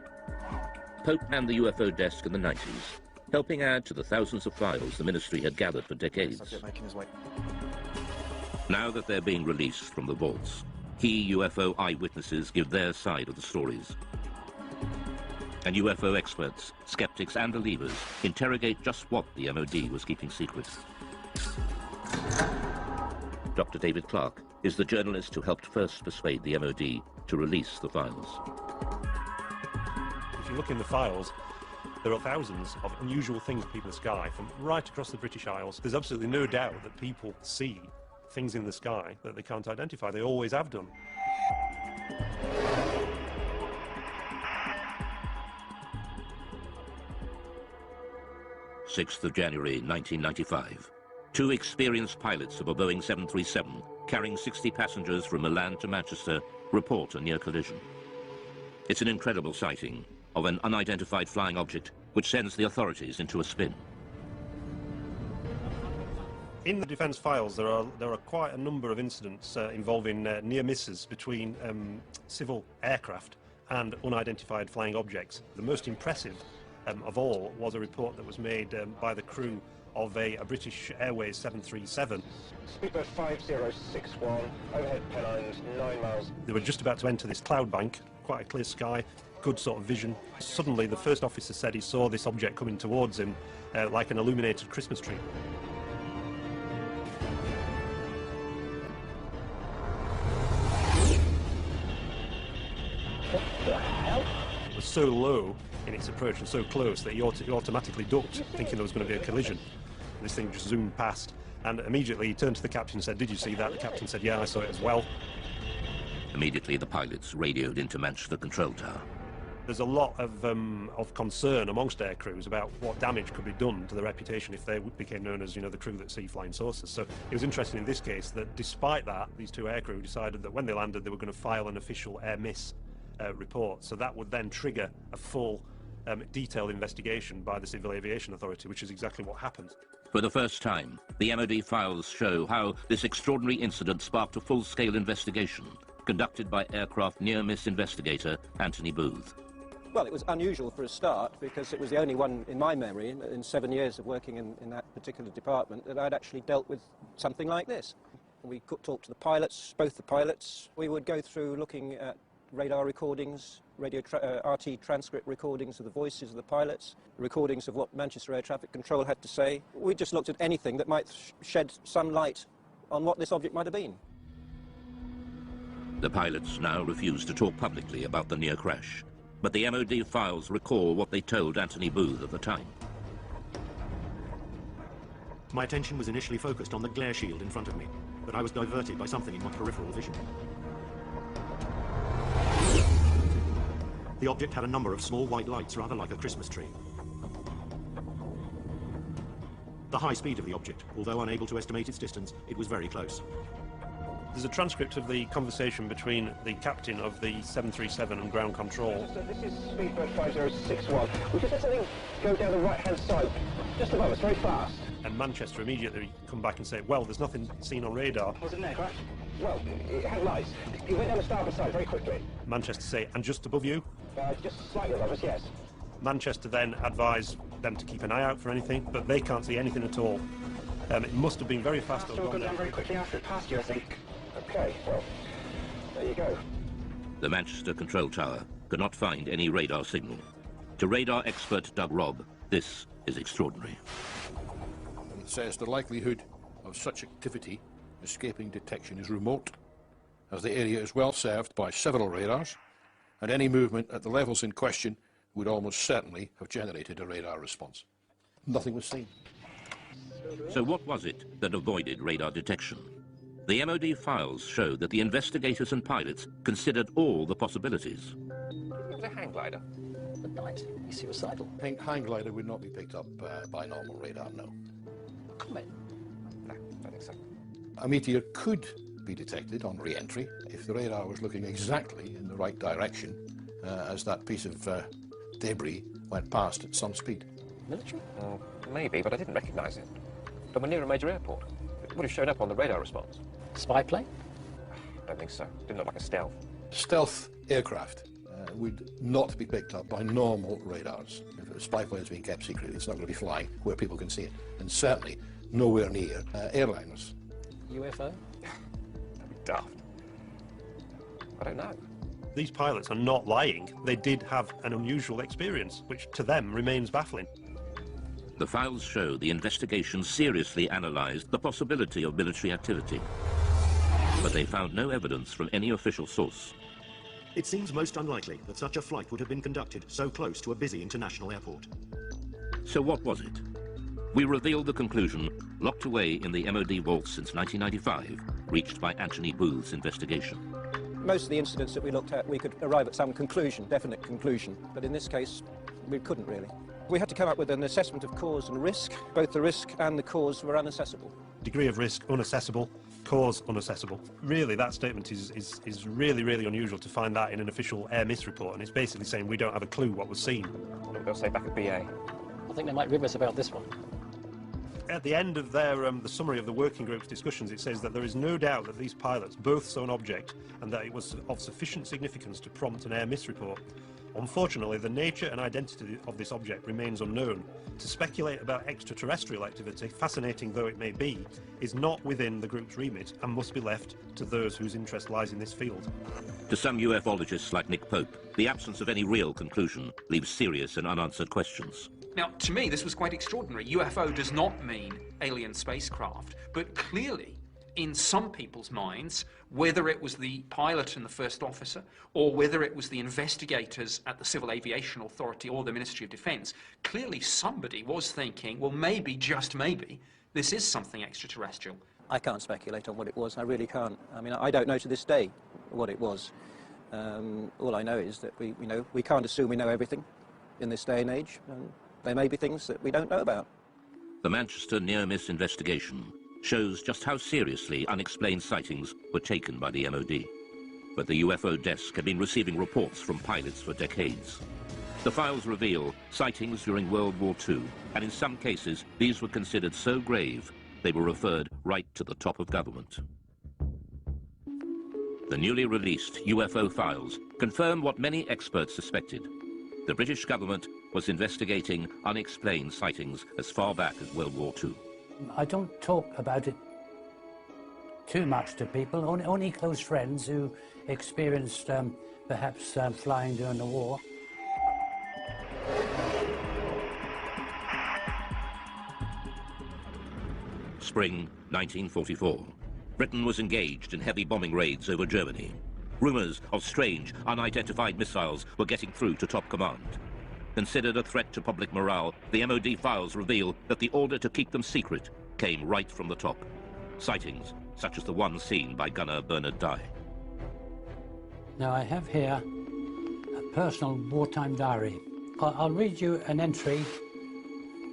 Pope and the UFO desk in the 90s, helping add to the thousands of files the ministry had gathered for decades. Now that they're being released from the vaults, key UFO eyewitnesses give their side of the stories. And UFO experts, skeptics and believers interrogate just what the MOD was keeping secret. Dr. David Clark is the journalist who helped first persuade the MOD to release the files. If you look in the files, there are thousands of unusual things in the sky from right across the British Isles. There's absolutely no doubt that people see things in the sky that they can't identify. They always have done. January 1995. Two experienced pilots of a Boeing 737 carrying 60 passengers from Milan to Manchester report a near collision. It's an incredible sighting of an unidentified flying object which sends the authorities into a spin. In the defence files, there are quite a number of incidents involving near misses between civil aircraft and unidentified flying objects. The most impressive of all was a report that was made by the crew of a British Airways 737. Speedbird 5061, overhead Pennines, 9 miles. They were just about to enter this cloud bank, quite a clear sky, good sort of vision. Suddenly the first officer said he saw this object coming towards him like an illuminated Christmas tree. What the hell? It was so low in its approach and so close that he automatically ducked, thinking there was going to be a collision. This thing just zoomed past, and immediately he turned to the captain and said, "Did you see that?" The captain said, "Yeah, I saw it as well." Immediately the pilots radioed into Manchester Control Tower. There's a lot of concern amongst air crews about what damage could be done to the reputation if they became known as, the crew that see flying saucers. So it was interesting in this case that despite that, these two air crew decided that when they landed they were going to file an official air miss report. So that would then trigger a full detailed investigation by the Civil Aviation Authority, which is exactly what happened. For the first time, the MOD files show how this extraordinary incident sparked a full-scale investigation conducted by aircraft near-miss investigator Anthony Booth. Well, it was unusual for a start because it was the only one in my memory in 7 years of working in that particular department that I'd actually dealt with something like this. We could talk to the pilots, both the pilots. We would go through looking at radar recordings, RT transcript recordings of the voices of the pilots, recordings of what Manchester Air Traffic Control had to say. We just looked at anything that might shed some light on what this object might have been. The pilots now refuse to talk publicly about the near crash, but the MOD files recall what they told Anthony Booth at the time. My attention was initially focused on the glare shield in front of me, but I was diverted by something in my peripheral vision. The object had a number of small white lights, rather like a Christmas tree. The high speed of the object, although unable to estimate its distance, it was very close. There's a transcript of the conversation between the captain of the 737 and ground control. This is Speedbird 5061. We just had something go down the right-hand side, just above us, very fast. And Manchester immediately come back and say, well, there's nothing seen on radar. Was it an aircraft? Well, it had lights. It went down the starboard side very quickly. Manchester say, and just above you? Just slightly above us, yes. Manchester then advise them to keep an eye out for anything, but they can't see anything at all. It must have been very fast. It went down very quickly after it passed you, I think. Okay, well, there you go. The Manchester control tower could not find any radar signal. To radar expert Doug Robb, this is extraordinary. It says the likelihood of such activity escaping detection is remote, as the area is well served by several radars, and any movement at the levels in question would almost certainly have generated a radar response. Nothing was seen. So what was it that avoided radar detection? The MOD files show that the investigators and pilots considered all the possibilities. It was a hang glider. At night, he's suicidal. Hang glider would not be picked up by normal radar, no. Comet? No, I don't think so. A meteor could be detected on re-entry if the radar was looking exactly in the right direction as that piece of debris went past at some speed. Military? Maybe, but I didn't recognise it. But we're near a major airport. It would have shown up on the radar response. Spy plane? I don't think so. Didn't look like a stealth. Stealth aircraft would not be picked up by normal radars. If a spy plane is being kept secret, it's not going to be flying where people can see it. And certainly nowhere near airliners. UFO? That'd be daft. I don't know. These pilots are not lying. They did have an unusual experience, which to them remains baffling. The files show the investigation seriously analysed the possibility of military activity. But they found no evidence from any official source. It seems most unlikely that such a flight would have been conducted so close to a busy international airport. So what was it? We revealed the conclusion, locked away in the MOD vaults since 1995, reached by Anthony Booth's investigation. Most of the incidents that we looked at, we could arrive at some conclusion, definite conclusion. But in this case, we couldn't really. We had to come up with an assessment of cause and risk. Both the risk and the cause were unassessable. Degree of risk, unassessable. Cause, unassessable. Really, that statement is really, really unusual to find that in an official air miss report, and it's basically saying we don't have a clue what was seen. What they'll say back at BA. I think they might rib us about this one. At the end of their the summary of the working group's discussions, it says that there is no doubt that these pilots both saw an object and that it was of sufficient significance to prompt an air miss report. Unfortunately, the nature and identity of this object remains unknown. To speculate about extraterrestrial activity, fascinating though it may be, is not within the group's remit and must be left to those whose interest lies in this field. To some ufologists like Nick Pope, the absence of any real conclusion leaves serious and unanswered questions. Now, to me, this was quite extraordinary. UFO does not mean alien spacecraft, but clearly, in some people's minds, whether it was the pilot and the first officer, or whether it was the investigators at the Civil Aviation Authority or the Ministry of Defence, clearly somebody was thinking, well, maybe, just maybe, this is something extraterrestrial. I can't speculate on what it was. I really can't. I mean, I don't know to this day what it was. All I know is that we can't assume we know everything in this day and age. There may be things that we don't know about. The Manchester near-miss investigation shows just how seriously unexplained sightings were taken by the MOD. But the UFO desk had been receiving reports from pilots for decades. The files reveal sightings during World War II, and in some cases these were considered so grave they were referred right to the top of government. The newly released UFO files confirm what many experts suspected. The British government was investigating unexplained sightings as far back as World War II. I don't talk about it too much to people, only close friends who experienced perhaps flying during the war. Spring 1944. Britain was engaged in heavy bombing raids over Germany. Rumours of strange, unidentified missiles were getting through to top command. Considered a threat to public morale, the MOD files reveal that the order to keep them secret came right from the top. Sightings, such as the one seen by gunner Bernard Dye. Now I have here a personal wartime diary. I'll read you an entry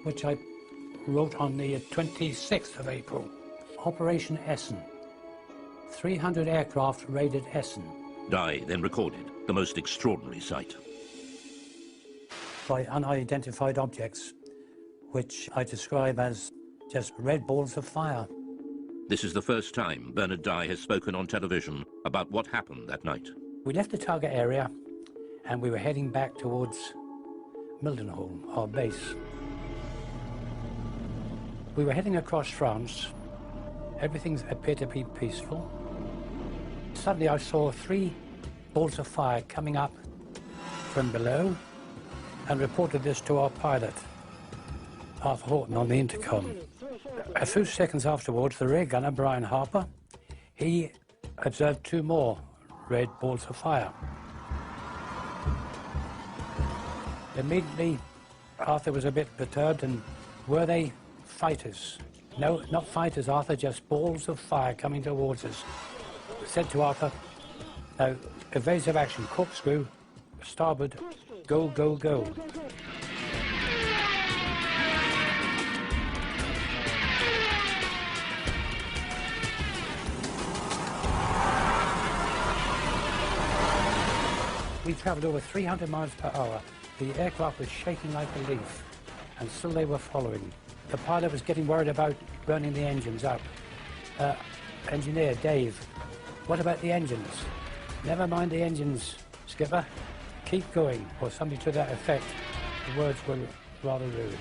which I wrote on the 26th of April. Operation Essen. 300 aircraft raided Essen. Dye then recorded the most extraordinary sight. By unidentified objects, which I describe as just red balls of fire. This is the first time Bernard Dye has spoken on television about what happened that night. We left the target area and we were heading back towards Mildenhall, our base. We were heading across France. Everything appeared to be peaceful. Suddenly I saw 3 balls of fire coming up from below and reported this to our pilot, Arthur Horton, on the intercom. A few seconds afterwards, the rear gunner, Brian Harper, he observed 2 more red balls of fire. Immediately, Arthur was a bit perturbed, and were they fighters? No, not fighters, Arthur, just balls of fire coming towards us. I said to Arthur, now, evasive action, corkscrew, starboard, go, go, go. We travelled over 300 miles per hour. The aircraft was shaking like a leaf, and still they were following. The pilot was getting worried about burning the engines up. Engineer, Dave, what about the engines? Never mind the engines, skipper. Keep going, or something to that effect. The words were rather rude.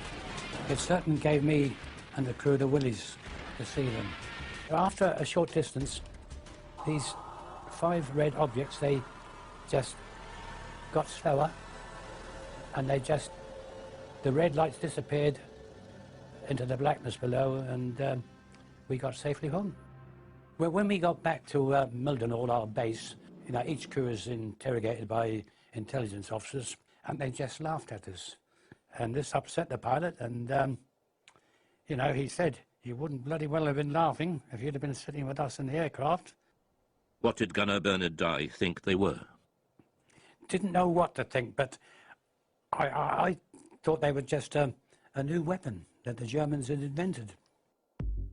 It certainly gave me and the crew the willies to see them. After a short distance, these 5 red objects, they just got slower, and the red lights disappeared into the blackness below, and we got safely home. Well, when we got back to Mildenhall, our base, you know, each crew was interrogated by intelligence officers, and they just laughed at us. And this upset the pilot, and, you know, he said, you wouldn't bloody well have been laughing if you'd have been sitting with us in the aircraft. What did Gunner Bernard Dye think they were? Didn't know what to think, but I thought they were just a new weapon that the Germans had invented.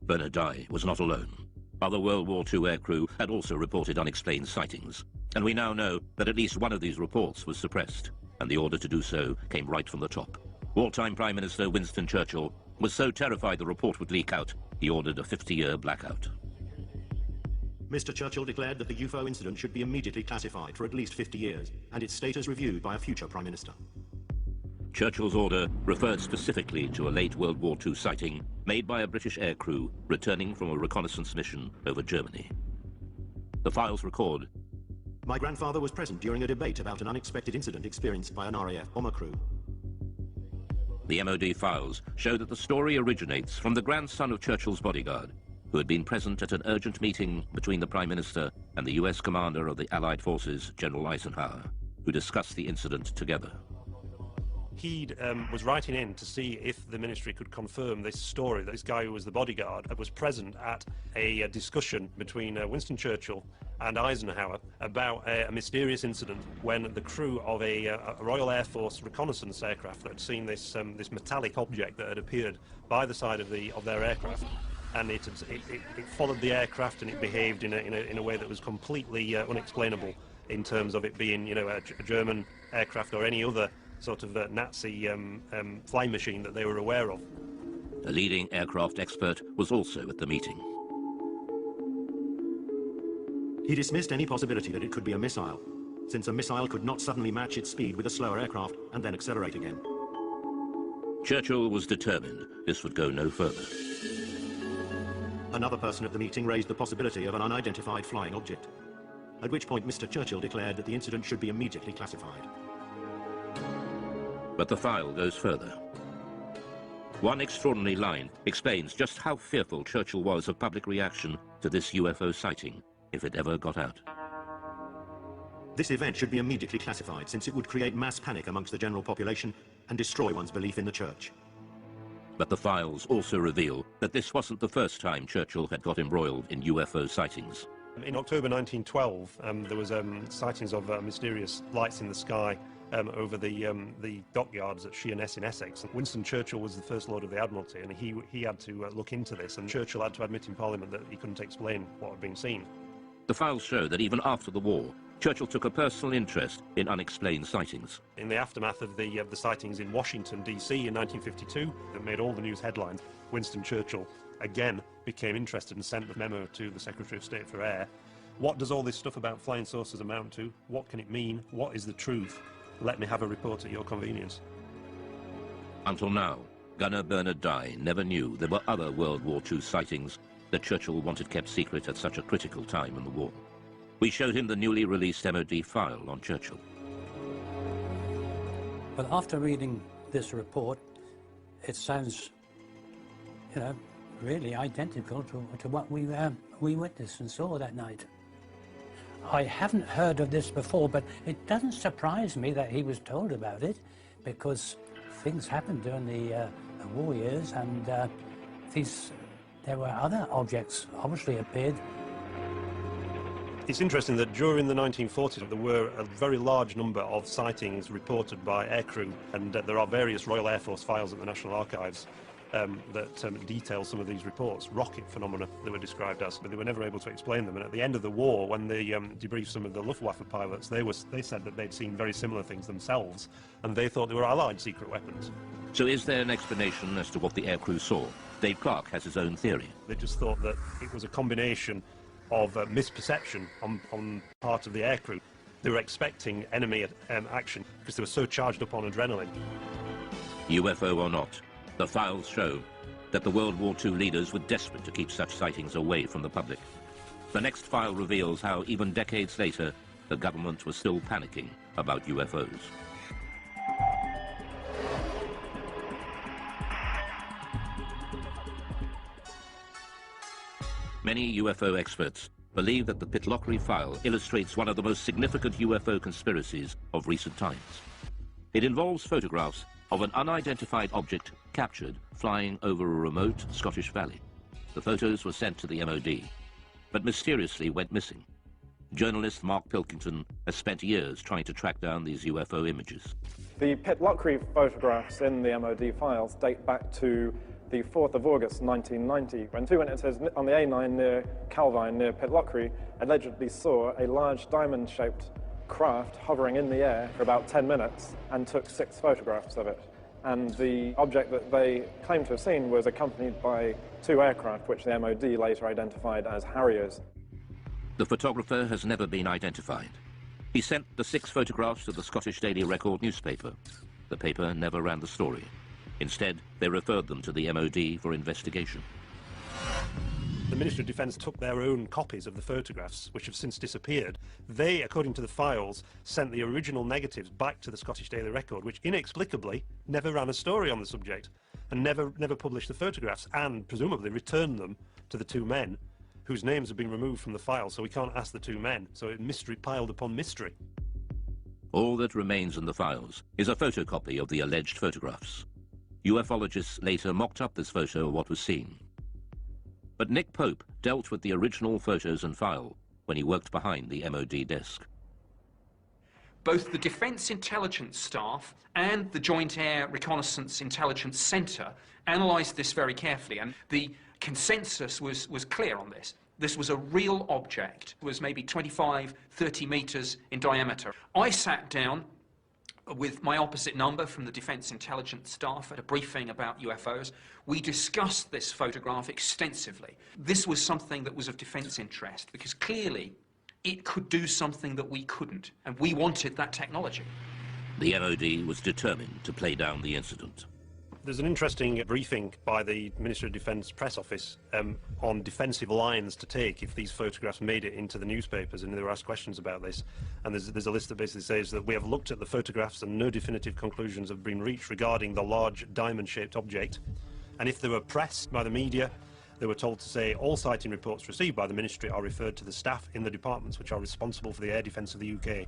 Bernard Dye was not alone. Other World War II aircrew had also reported unexplained sightings, and we now know that at least one of these reports was suppressed, and the order to do so came right from the top. Wartime Prime Minister Winston Churchill was so terrified the report would leak out, he ordered a 50-year blackout. Mr. Churchill declared that the UFO incident should be immediately classified for at least 50 years, and its status reviewed by a future Prime Minister. Churchill's order referred specifically to a late World War II sighting made by a British aircrew returning from a reconnaissance mission over Germany. The files record, My grandfather was present during a debate about an unexpected incident experienced by an RAF bomber crew. The MOD files show that the story originates from the grandson of Churchill's bodyguard, who had been present at an urgent meeting between the Prime Minister and the US commander of the Allied forces, General Eisenhower, who discussed the incident together. He was writing in to see if the ministry could confirm this story, that this guy who was the bodyguard was present at a discussion between Winston Churchill and Eisenhower about a mysterious incident when the crew of a Royal Air Force reconnaissance aircraft had seen this metallic object that had appeared by the side of their aircraft, and it followed the aircraft, and it behaved in a way that was completely unexplainable in terms of it being, you know, a German aircraft or any other sort of Nazi flying machine that they were aware of. A leading aircraft expert was also at the meeting. He dismissed any possibility that it could be a missile, since a missile could not suddenly match its speed with a slower aircraft and then accelerate again. Churchill was determined this would go no further. Another person at the meeting raised the possibility of an unidentified flying object, at which point Mr. Churchill declared that the incident should be immediately classified. But the file goes further. One extraordinary line explains just how fearful Churchill was of public reaction to this UFO sighting, if it ever got out. This event should be immediately classified, since it would create mass panic amongst the general population and destroy one's belief in the church. But the files also reveal that this wasn't the first time Churchill had got embroiled in UFO sightings. In October 1912, there was sightings of mysterious lights in the sky over the dockyards at Sheerness in Essex. Winston Churchill was the First Lord of the Admiralty, and he had to look into this, and Churchill had to admit in Parliament that he couldn't explain what had been seen. The files show that even after the war, Churchill took a personal interest in unexplained sightings. In the aftermath of the sightings in Washington, D.C. in 1952, that made all the news headlines, Winston Churchill again became interested and sent the memo to the Secretary of State for Air. What does all this stuff about flying saucers amount to? What can it mean? What is the truth? Let me have a report at your convenience. Until now, gunner Bernard Dye never knew there were other World War II sightings that Churchill wanted kept secret at such a critical time in the war. We showed him the newly released MOD file on Churchill. Well, after reading this report, it sounds, you know, really identical to what we witnessed and saw that night. I haven't heard of this before, but it doesn't surprise me that he was told about it, because things happened during the war years, and there were other objects obviously appeared. It's interesting that during the 1940s there were a very large number of sightings reported by aircrew, and there are various Royal Air Force files at the National Archives that detail some of these reports, rocket phenomena they were described as, but they were never able to explain them. And at the end of the war, when they debriefed some of the Luftwaffe pilots, they said that they'd seen very similar things themselves, and they thought they were Allied secret weapons. So is there an explanation as to what the aircrew saw? Dave Clark has his own theory. They just thought that it was a combination of misperception on part of the aircrew. They were expecting enemy action because they were so charged up on adrenaline. UFO or not, the files show that the World War II leaders were desperate to keep such sightings away from the public. The next file reveals how, even decades later, the government was still panicking about UFOs. Many UFO experts believe that the Pitlochry file illustrates one of the most significant UFO conspiracies of recent times. It involves photographs of an unidentified object captured flying over a remote Scottish valley. The photos were sent to the MOD, but mysteriously went missing. Journalist Mark Pilkington has spent years trying to track down these UFO images. The Pitlochry photographs in the MOD files date back to the 4th of August 1990, when two witnesses on the A9 near Calvine, near Pitlochry, allegedly saw a large diamond-shaped craft hovering in the air for about 10 minutes and took 6 photographs of it. And the object that they claimed to have seen was accompanied by 2 aircraft, which the MOD later identified as Harriers. The photographer has never been identified. He sent the 6 photographs to the Scottish Daily Record newspaper. The paper never ran the story. Instead, they referred them to the MOD for investigation. The Ministry of Defence took their own copies of the photographs, which have since disappeared. They, according to the files, sent the original negatives back to the Scottish Daily Record, which inexplicably never ran a story on the subject and never published the photographs, and presumably returned them to the 2 men whose names have been removed from the file, so we can't ask the 2 men. So mystery piled upon mystery. All that remains in the files is a photocopy of the alleged photographs. Ufologists later mocked up this photo of what was seen. But Nick Pope dealt with the original photos and file when he worked behind the MOD desk. Both the Defence Intelligence Staff and the Joint Air Reconnaissance Intelligence Centre analysed this very carefully, and the consensus was clear on this. This was a real object. It was maybe 25, 30 metres in diameter. I sat down with my opposite number from the Defence Intelligence Staff at a briefing about UFOs. We discussed this photograph extensively. This was something that was of defence interest, because clearly it could do something that we couldn't, and we wanted that technology. The MOD was determined to play down the incident. There's an interesting briefing by the Ministry of Defence press office on defensive lines to take if these photographs made it into the newspapers, and they were asked questions about this. And there's a list that basically says that we have looked at the photographs and no definitive conclusions have been reached regarding the large diamond-shaped object. And if they were pressed by the media, they were told to say all sighting reports received by the Ministry are referred to the staff in the departments which are responsible for the air defence of the UK.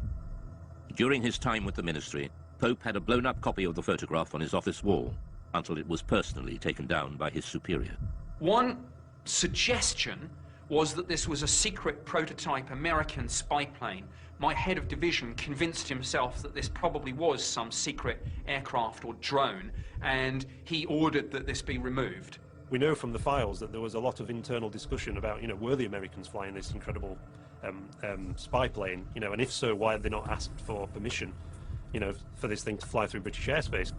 During his time with the Ministry, Pope had a blown-up copy of the photograph on his office wall, until it was personally taken down by his superior. One suggestion was that this was a secret prototype American spy plane. My head of division convinced himself that this probably was some secret aircraft or drone, and he ordered that this be removed. We know from the files that there was a lot of internal discussion about, were the Americans flying this incredible spy plane, and if so, why had they not asked for permission, for this thing to fly through British airspace?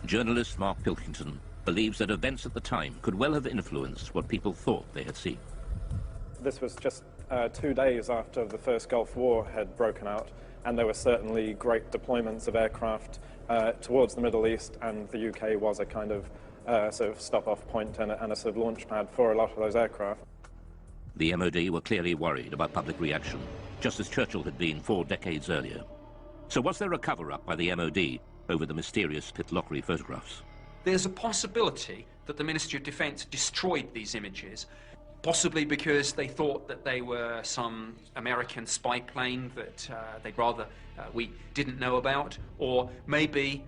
Journalist Mark Pilkington believes that events at the time could well have influenced what people thought they had seen. This was just 2 days after the first Gulf War had broken out, and there were certainly great deployments of aircraft towards the Middle East, and the UK was a kind of sort of stop-off point and a sort of launch pad for a lot of those aircraft. The MOD were clearly worried about public reaction, just as Churchill had been 4 decades earlier. So was there a cover-up by the MOD over the mysterious Pitlochry photographs? There's a possibility that the Ministry of Defence destroyed these images, possibly because they thought that they were some American spy plane that they'd rather we didn't know about, or maybe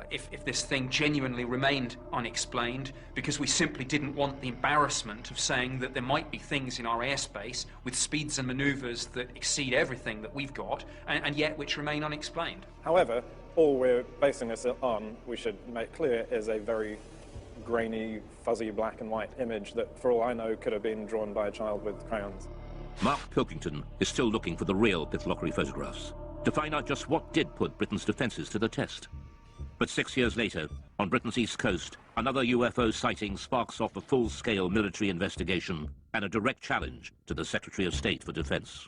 if this thing genuinely remained unexplained, because we simply didn't want the embarrassment of saying that there might be things in our airspace with speeds and manoeuvres that exceed everything that we've got, and yet which remain unexplained. However, all we're basing this on, we should make clear, is a very grainy, fuzzy black and white image that, for all I know, could have been drawn by a child with crayons. Mark Pilkington is still looking for the real Pitlochry photographs to find out just what did put Britain's defences to the test. But 6 years later, on Britain's east coast, another UFO sighting sparks off a full-scale military investigation and a direct challenge to the Secretary of State for Defence.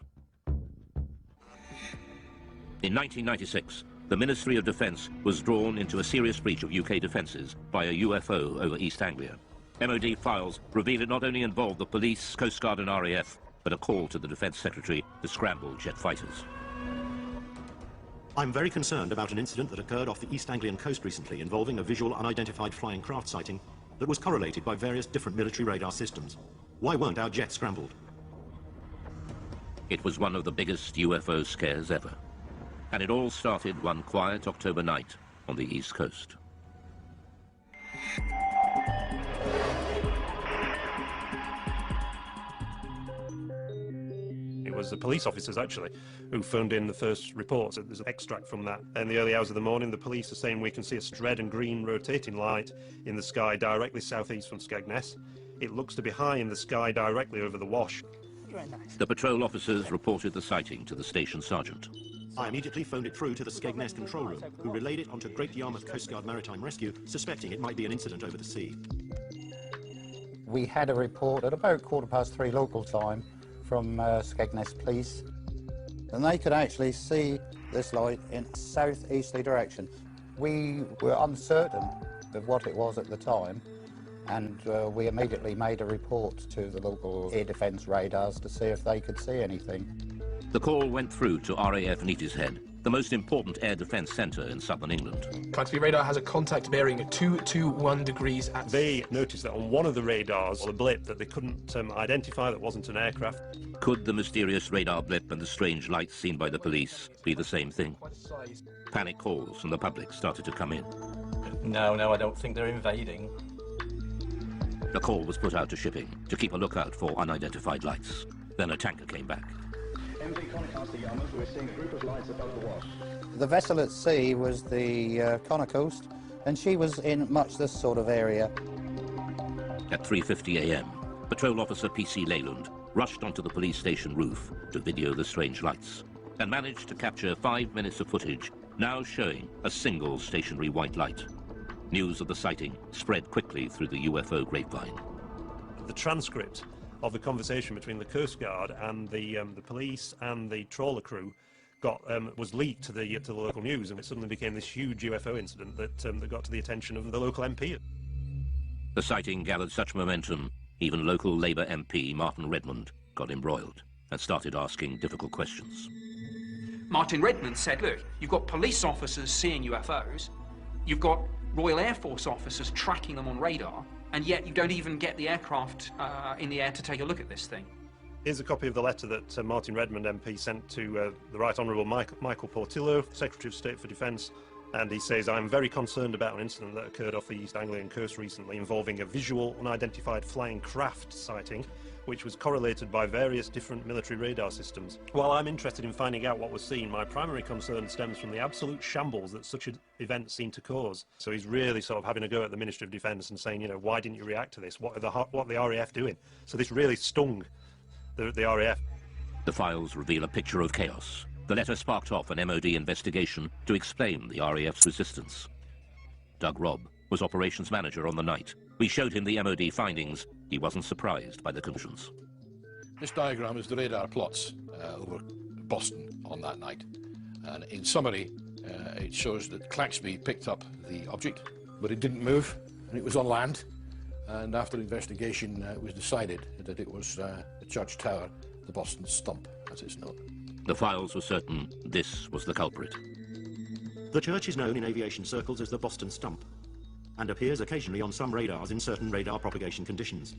In 1996, the Ministry of Defence was drawn into a serious breach of UK defences by a UFO over East Anglia. MOD files reveal it not only involved the police, Coast Guard and RAF, but a call to the Defence Secretary to scramble jet fighters. I'm very concerned about an incident that occurred off the East Anglian coast recently involving a visual unidentified flying craft sighting that was correlated by various different military radar systems. Why weren't our jets scrambled? It was one of the biggest UFO scares ever. And it all started one quiet October night on the East Coast. It was the police officers, actually, who phoned in the first reports. There's an extract from that. In the early hours of the morning, the police are saying we can see a red and green rotating light in the sky directly southeast from Skegness. It looks to be high in the sky directly over the Wash. The patrol officers reported the sighting to the station sergeant. I immediately phoned it through to the Skegness control room, who relayed it onto Great Yarmouth Coast Guard Maritime Rescue, suspecting it might be an incident over the sea. We had a report at about 3:15 local time from Skegness Police, and they could actually see this light in a southeasterly direction. We were uncertain of what it was at the time, and we immediately made a report to the local air defence radars to see if they could see anything. The call went through to RAF Neatishead, the most important air defence centre in southern England. Trying-to-be radar has a contact bearing at 221 degrees at... They noticed that on one of the radars, a blip that they couldn't identify, that wasn't an aircraft. Could the mysterious radar blip and the strange lights seen by the police be the same thing? Panic calls from the public started to come in. No, I don't think they're invading. The call was put out to shipping to keep a lookout for unidentified lights. Then a tanker came back. We're seeing a group of lights above the Wash. The vessel at sea was the Connor Coast, and she was in much this sort of area. At 3:50 a.m., Patrol Officer P.C. Leyland rushed onto the police station roof to video the strange lights and managed to capture 5 minutes of footage, now showing a single stationary white light. News of the sighting spread quickly through the UFO grapevine. The transcript of the conversation between the Coast Guard and the police and the trawler crew was leaked to the local news, and it suddenly became this huge UFO incident that got to the attention of the local MP. The sighting gathered such momentum, even local Labour MP Martin Redmond got embroiled and started asking difficult questions. Martin Redmond said, look, you've got police officers seeing UFOs, you've got Royal Air Force officers tracking them on radar, and yet you don't even get the aircraft in the air to take a look at this thing. Here's a copy of the letter that Martin Redmond MP sent to the Right Honourable Michael Portillo, Secretary of State for Defence, and he says, I'm very concerned about an incident that occurred off the East Anglian coast recently involving a visual unidentified flying craft sighting which was correlated by various different military radar systems. While I'm interested in finding out what was seen, my primary concern stems from the absolute shambles that such an event seemed to cause. So he's really sort of having a go at the Ministry of Defence and saying, you know, why didn't you react to this? What are the RAF doing? So this really stung the RAF. The files reveal a picture of chaos. The letter sparked off an MOD investigation to explain the RAF's resistance. Doug Robb was operations manager on the night. We showed him the MOD findings. He wasn't surprised by the conclusions. This diagram is the radar plots over Boston on that night. And in summary, it shows that Claxby picked up the object, but it didn't move, and it was on land. And after investigation, it was decided that it was the church tower, the Boston Stump, as it's known. The files were certain this was the culprit. The church is known in aviation circles as the Boston Stump, and appears occasionally on some radars in certain radar propagation conditions.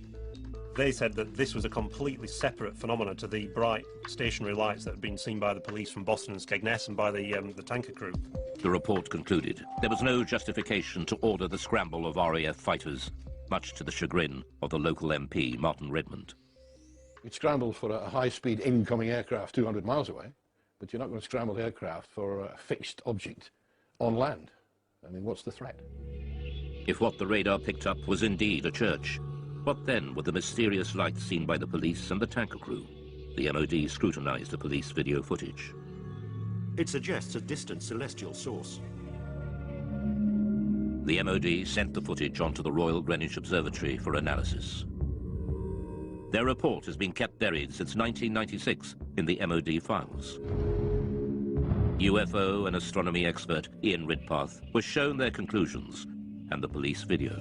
They said that this was a completely separate phenomenon to the bright stationary lights that had been seen by the police from Boston and Skegness and by the tanker crew. The report concluded there was no justification to order the scramble of RAF fighters, much to the chagrin of the local MP, Martin Redmond. You'd scramble for a high-speed incoming aircraft 200 miles away, but you're not going to scramble aircraft for a fixed object on land. I mean, what's the threat? If what the radar picked up was indeed a church, what then were the mysterious lights seen by the police and the tanker crew? The MOD scrutinized the police video footage. It suggests a distant celestial source. The MOD sent the footage onto the Royal Greenwich Observatory for analysis. Their report has been kept buried since 1996 in the MOD files. UFO and astronomy expert Ian Ridpath was shown their conclusions and the police video.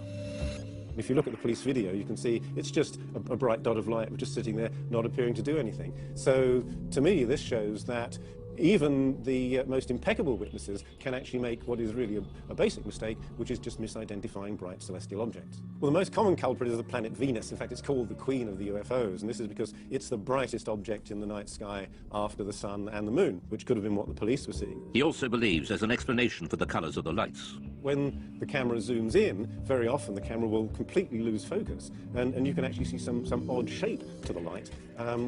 If you look at the police video, you can see it's just a bright dot of light just sitting there, not appearing to do anything. So, to me, this shows that even the most impeccable witnesses can actually make what is really a basic mistake, which is just misidentifying bright celestial objects. Well, the most common culprit is the planet Venus. In fact, it's called the Queen of the UFOs, and this is because it's the brightest object in the night sky after the sun and the moon, which could have been what the police were seeing. He also believes there's an explanation for the colours of the lights. When the camera zooms in, very often the camera will completely lose focus, and you can actually see some odd shape to the light,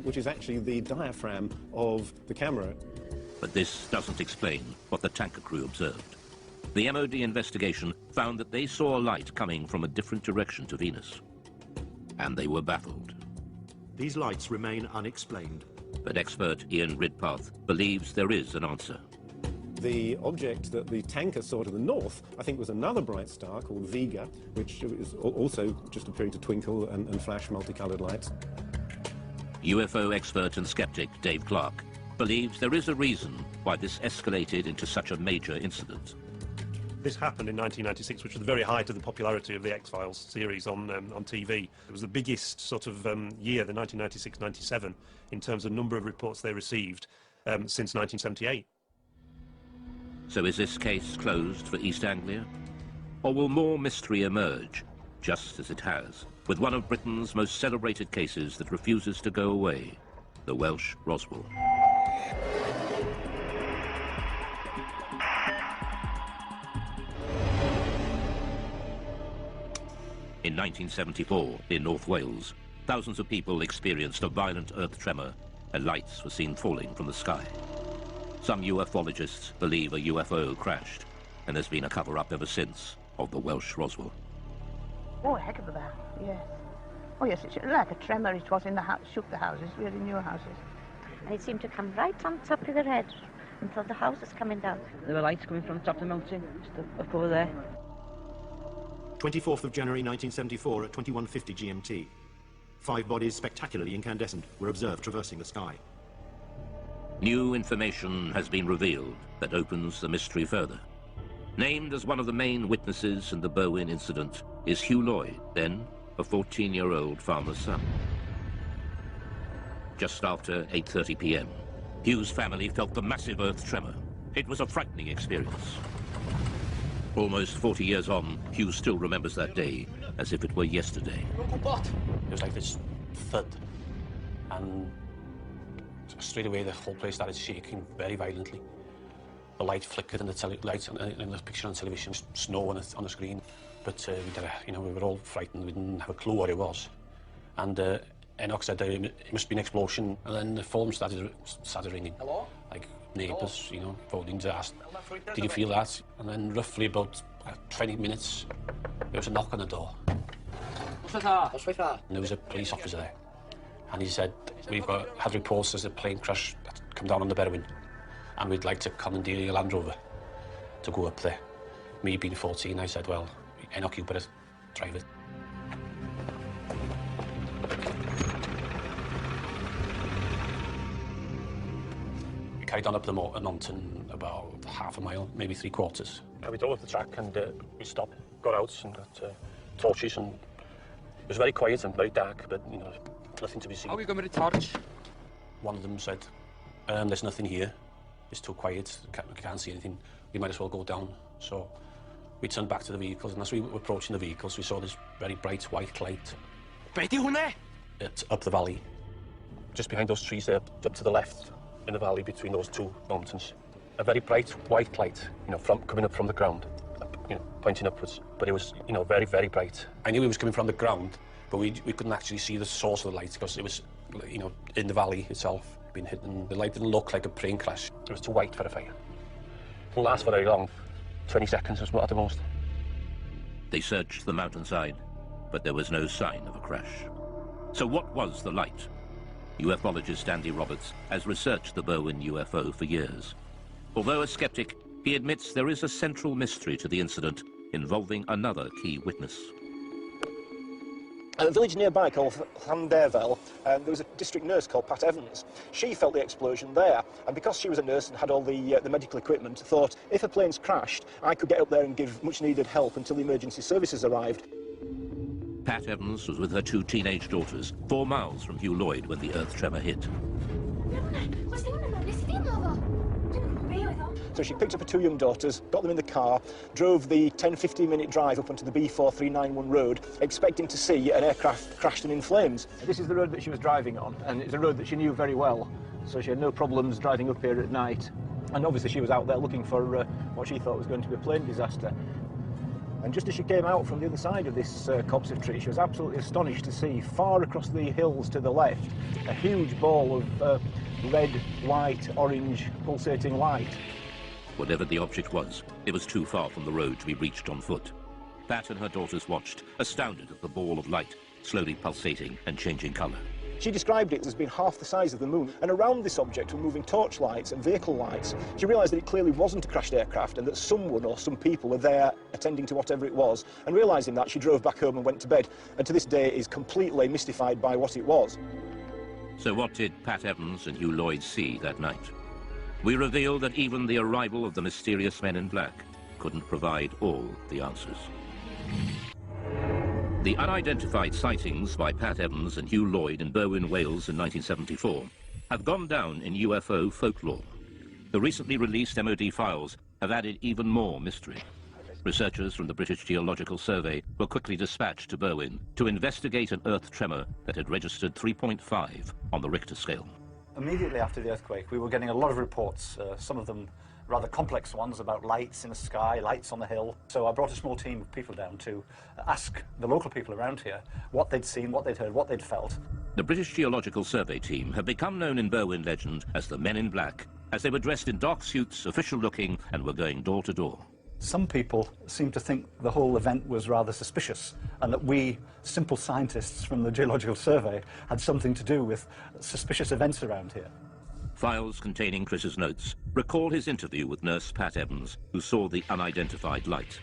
which is actually the diaphragm of the camera. But this doesn't explain what the tanker crew observed. The MOD investigation found that they saw a light coming from a different direction to Venus. And they were baffled. These lights remain unexplained. But expert Ian Ridpath believes there is an answer. The object that the tanker saw to the north, I think, was another bright star called Vega, which is also just appearing to twinkle and flash multicolored lights. UFO expert and skeptic Dave Clark believes there is a reason why this escalated into such a major incident. This happened in 1996, which was the very height of the popularity of the X-Files series on TV. It was the biggest sort of year, the 1996-97, in terms of number of reports they received since 1978. So is this case closed for East Anglia? Or will more mystery emerge, just as it has, with one of Britain's most celebrated cases that refuses to go away, the Welsh Roswell? In 1974, in North Wales, thousands of people experienced a violent earth tremor and lights were seen falling from the sky. Some ufologists believe a UFO crashed, and there's been a cover-up ever since of the Welsh Roswell. Oh, a heck of a bang, yes. Oh, yes, it's like a tremor. It was in the house, shook the houses, really new houses. And it seemed to come right on top of their head until the house was coming down. There were lights coming from the top of the mountain, just up over there. 24th of January 1974 at 21:50 GMT. 5 bodies spectacularly incandescent were observed traversing the sky. New information has been revealed that opens the mystery further. Named as one of the main witnesses in the Berwyn incident is Hugh Lloyd, then a 14-year-old farmer's son. Just after 8:30 p.m., Hugh's family felt the massive earth tremor. It was a frightening experience. Almost 40 years on, Hugh still remembers that day as if it were yesterday. It was like this thud, and straight away the whole place started shaking very violently. The light flickered in the lights in the picture on television, snow on the screen. But we were all frightened. We didn't have a clue what it was. And Enoch said it must be an explosion, and then the phone started ringing. Hello? Like neighbours, you know, phoning to ask, did you feel that? And then roughly about 20 minutes, there was a knock on the door. And there was a police officer there. And he said, we've had reports there's a plane crash that's come down on the Berwyn, and we'd like to commandeer your Land Rover to go up there. Me being 14, I said, well, Enoch, you better drive it. We carried on up the mountain about half a mile, maybe 3/4. We drove up the track and we stopped, got out and got torches, and it was very quiet and very dark, but, you know, nothing to be seen. How are we going with the torch? One of them said, there's nothing here. It's too quiet, we can't see anything. We might as well go down. So we turned back to the vehicles, and as we were approaching the vehicles, we saw this very bright white light. It's up the valley. Just behind those trees there, up to the left, in the valley between those two mountains. A very bright white light, you know, coming up from the ground, you know, pointing upwards. But it was, you know, very, very bright. I knew it was coming from the ground, but we couldn't actually see the source of the light because it was, you know, in the valley itself, being hidden. The light didn't look like a plane crash. It was too white for a fire. It didn't last for very long. 20 seconds at the most. They searched the mountainside, but there was no sign of a crash. So what was the light? Ufologist Andy Roberts has researched the Berwyn UFO for years. Although a skeptic, he admits there is a central mystery to the incident involving another key witness. At a village nearby called Llanderfel, there was a district nurse called Pat Evans. She felt the explosion there, and because she was a nurse and had all the medical equipment, thought, if a plane's crashed, I could get up there and give much-needed help until the emergency services arrived. Pat Evans was with her 2 teenage daughters, 4 miles from Hugh Lloyd when the earth tremor hit. So she picked up her 2 young daughters, got them in the car, drove the 10-15 minute drive up onto the B4391 road, expecting to see an aircraft crashed and in flames. This is the road that she was driving on, and it's a road that she knew very well, so she had no problems driving up here at night. And obviously she was out there looking for what she thought was going to be a plane disaster. And just as she came out from the other side of this copse of trees, she was absolutely astonished to see, far across the hills to the left, a huge ball of red, white, orange, pulsating light. Whatever the object was, it was too far from the road to be reached on foot. Pat and her daughters watched, astounded at the ball of light, slowly pulsating and changing colour. She described it as being half the size of the moon, and around this object were moving torch lights and vehicle lights. She realised that it clearly wasn't a crashed aircraft and that someone or some people were there attending to whatever it was, and realising that, she drove back home and went to bed, and to this day is completely mystified by what it was. So what did Pat Evans and Hugh Lloyd see that night? We reveal that even the arrival of the mysterious men in black couldn't provide all the answers. The unidentified sightings by Pat Evans and Hugh Lloyd in Berwyn, Wales in 1974 have gone down in UFO folklore. The recently released MOD files have added even more mystery. Researchers from the British Geological Survey were quickly dispatched to Berwyn to investigate an earth tremor that had registered 3.5 on the Richter scale. Immediately after the earthquake, we were getting a lot of reports, some of them rather complex ones about lights in the sky, lights on the hill. So I brought a small team of people down to ask the local people around here what they'd seen, what they'd heard, what they'd felt. The British Geological Survey team have become known in Berwyn legend as the Men in Black, as they were dressed in dark suits, official-looking, and were going door to door. Some people seem to think the whole event was rather suspicious, and that we, simple scientists from the Geological Survey, had something to do with suspicious events around here. Files containing Chris's notes recall his interview with nurse Pat Evans, who saw the unidentified light.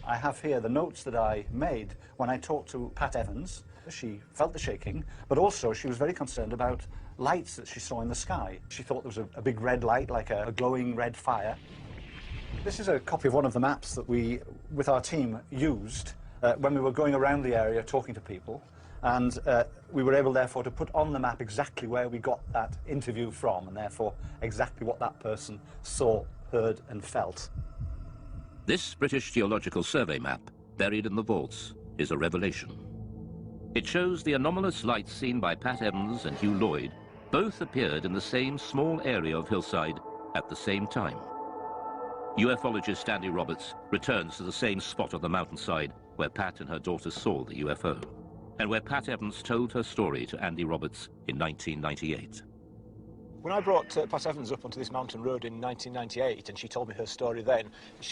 I have here the notes that I made when I talked to Pat Evans. She felt the shaking, but also she was very concerned about lights that she saw in the sky. She thought there was a big red light, like a glowing red fire. This is a copy of one of the maps that we, with our team, used when we were going around the area talking to people, and we were able, therefore, to put on the map exactly where we got that interview from, and therefore exactly what that person saw, heard and felt. This British Geological Survey map, buried in the vaults, is a revelation. It shows the anomalous lights seen by Pat Evans and Hugh Lloyd both appeared in the same small area of hillside at the same time. Ufologist Andy Roberts returns to the same spot on the mountainside where Pat and her daughter saw the UFO. and where Pat Evans told her story to Andy Roberts in 1998. When I brought Pat Evans up onto this mountain road in 1998 and she told me her story then,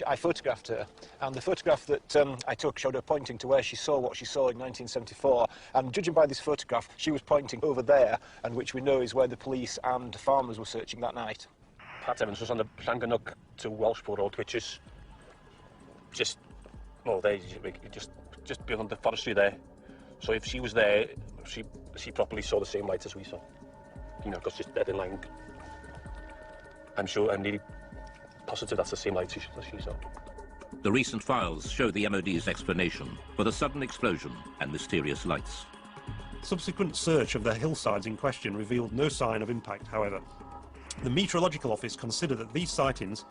I photographed her. And the photograph that I took showed her pointing to where she saw what she saw in 1974. And judging by this photograph, she was pointing over there, and which we know is where the police and farmers were searching that night. Pat Evans was on the Llangannock to Welshpool Road, which is just beyond the forestry there. So if she was there, she probably saw the same lights as we saw. You know, because it's dead in line. I'm sure, I'm nearly positive that's the same lights she saw. The recent files show the MOD's explanation for the sudden explosion and mysterious lights. Subsequent search of the hillsides in question revealed no sign of impact, however. The Meteorological Office considered that these sightings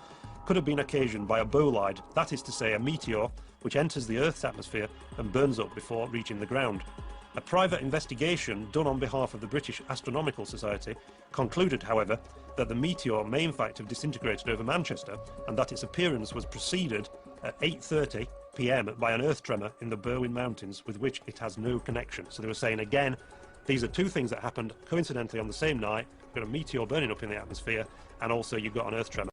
could have been occasioned by a bolide, that is to say a meteor which enters the Earth's atmosphere and burns up before reaching the ground. A private investigation done on behalf of the British Astronomical Society concluded, however, that the meteor may in fact have disintegrated over Manchester and that its appearance was preceded at 8:30 p.m. by an earth tremor in the Berwyn Mountains with which it has no connection. So they were saying again, these are two things that happened coincidentally on the same night. You've got a meteor burning up in the atmosphere and also you've got an earth tremor.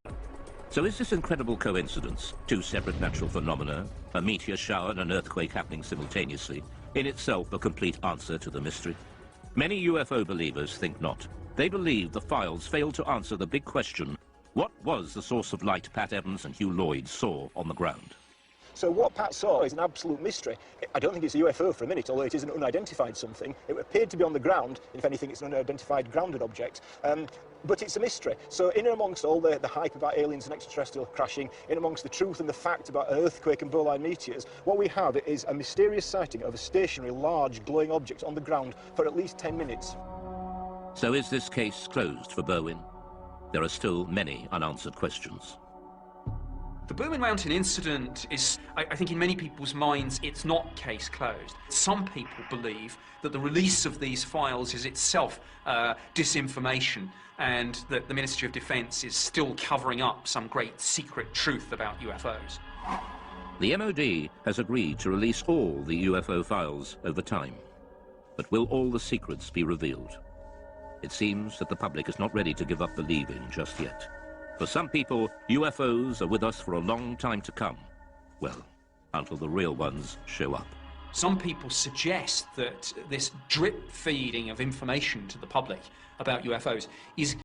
So is this incredible coincidence, two separate natural phenomena, a meteor shower and an earthquake happening simultaneously, in itself a complete answer to the mystery? Many UFO believers think not. They believe the files fail to answer the big question, what was the source of light Pat Evans and Hugh Lloyd saw on the ground? So what Pat saw is an absolute mystery. I don't think it's a UFO for a minute, although it is an unidentified something. It appeared to be on the ground. If anything, it's an unidentified grounded object. But it's a mystery. So in and amongst all the hype about aliens and extraterrestrial crashing, in amongst the truth and the fact about earthquake and bolide meteors, what we have is a mysterious sighting of a stationary, large, glowing object on the ground for at least 10 minutes. So is this case closed for Berwyn? There are still many unanswered questions. The Berwyn Mountain incident is, I think in many people's minds, it's not case closed. Some people believe that the release of these files is itself disinformation and that the Ministry of Defence is still covering up some great secret truth about UFOs. The MOD has agreed to release all the UFO files over time. But will all the secrets be revealed? It seems that the public is not ready to give up believing just yet. For some people, UFOs are with us for a long time to come. Well, until the real ones show up. Some people suggest that this drip feeding of information to the public about UFOs is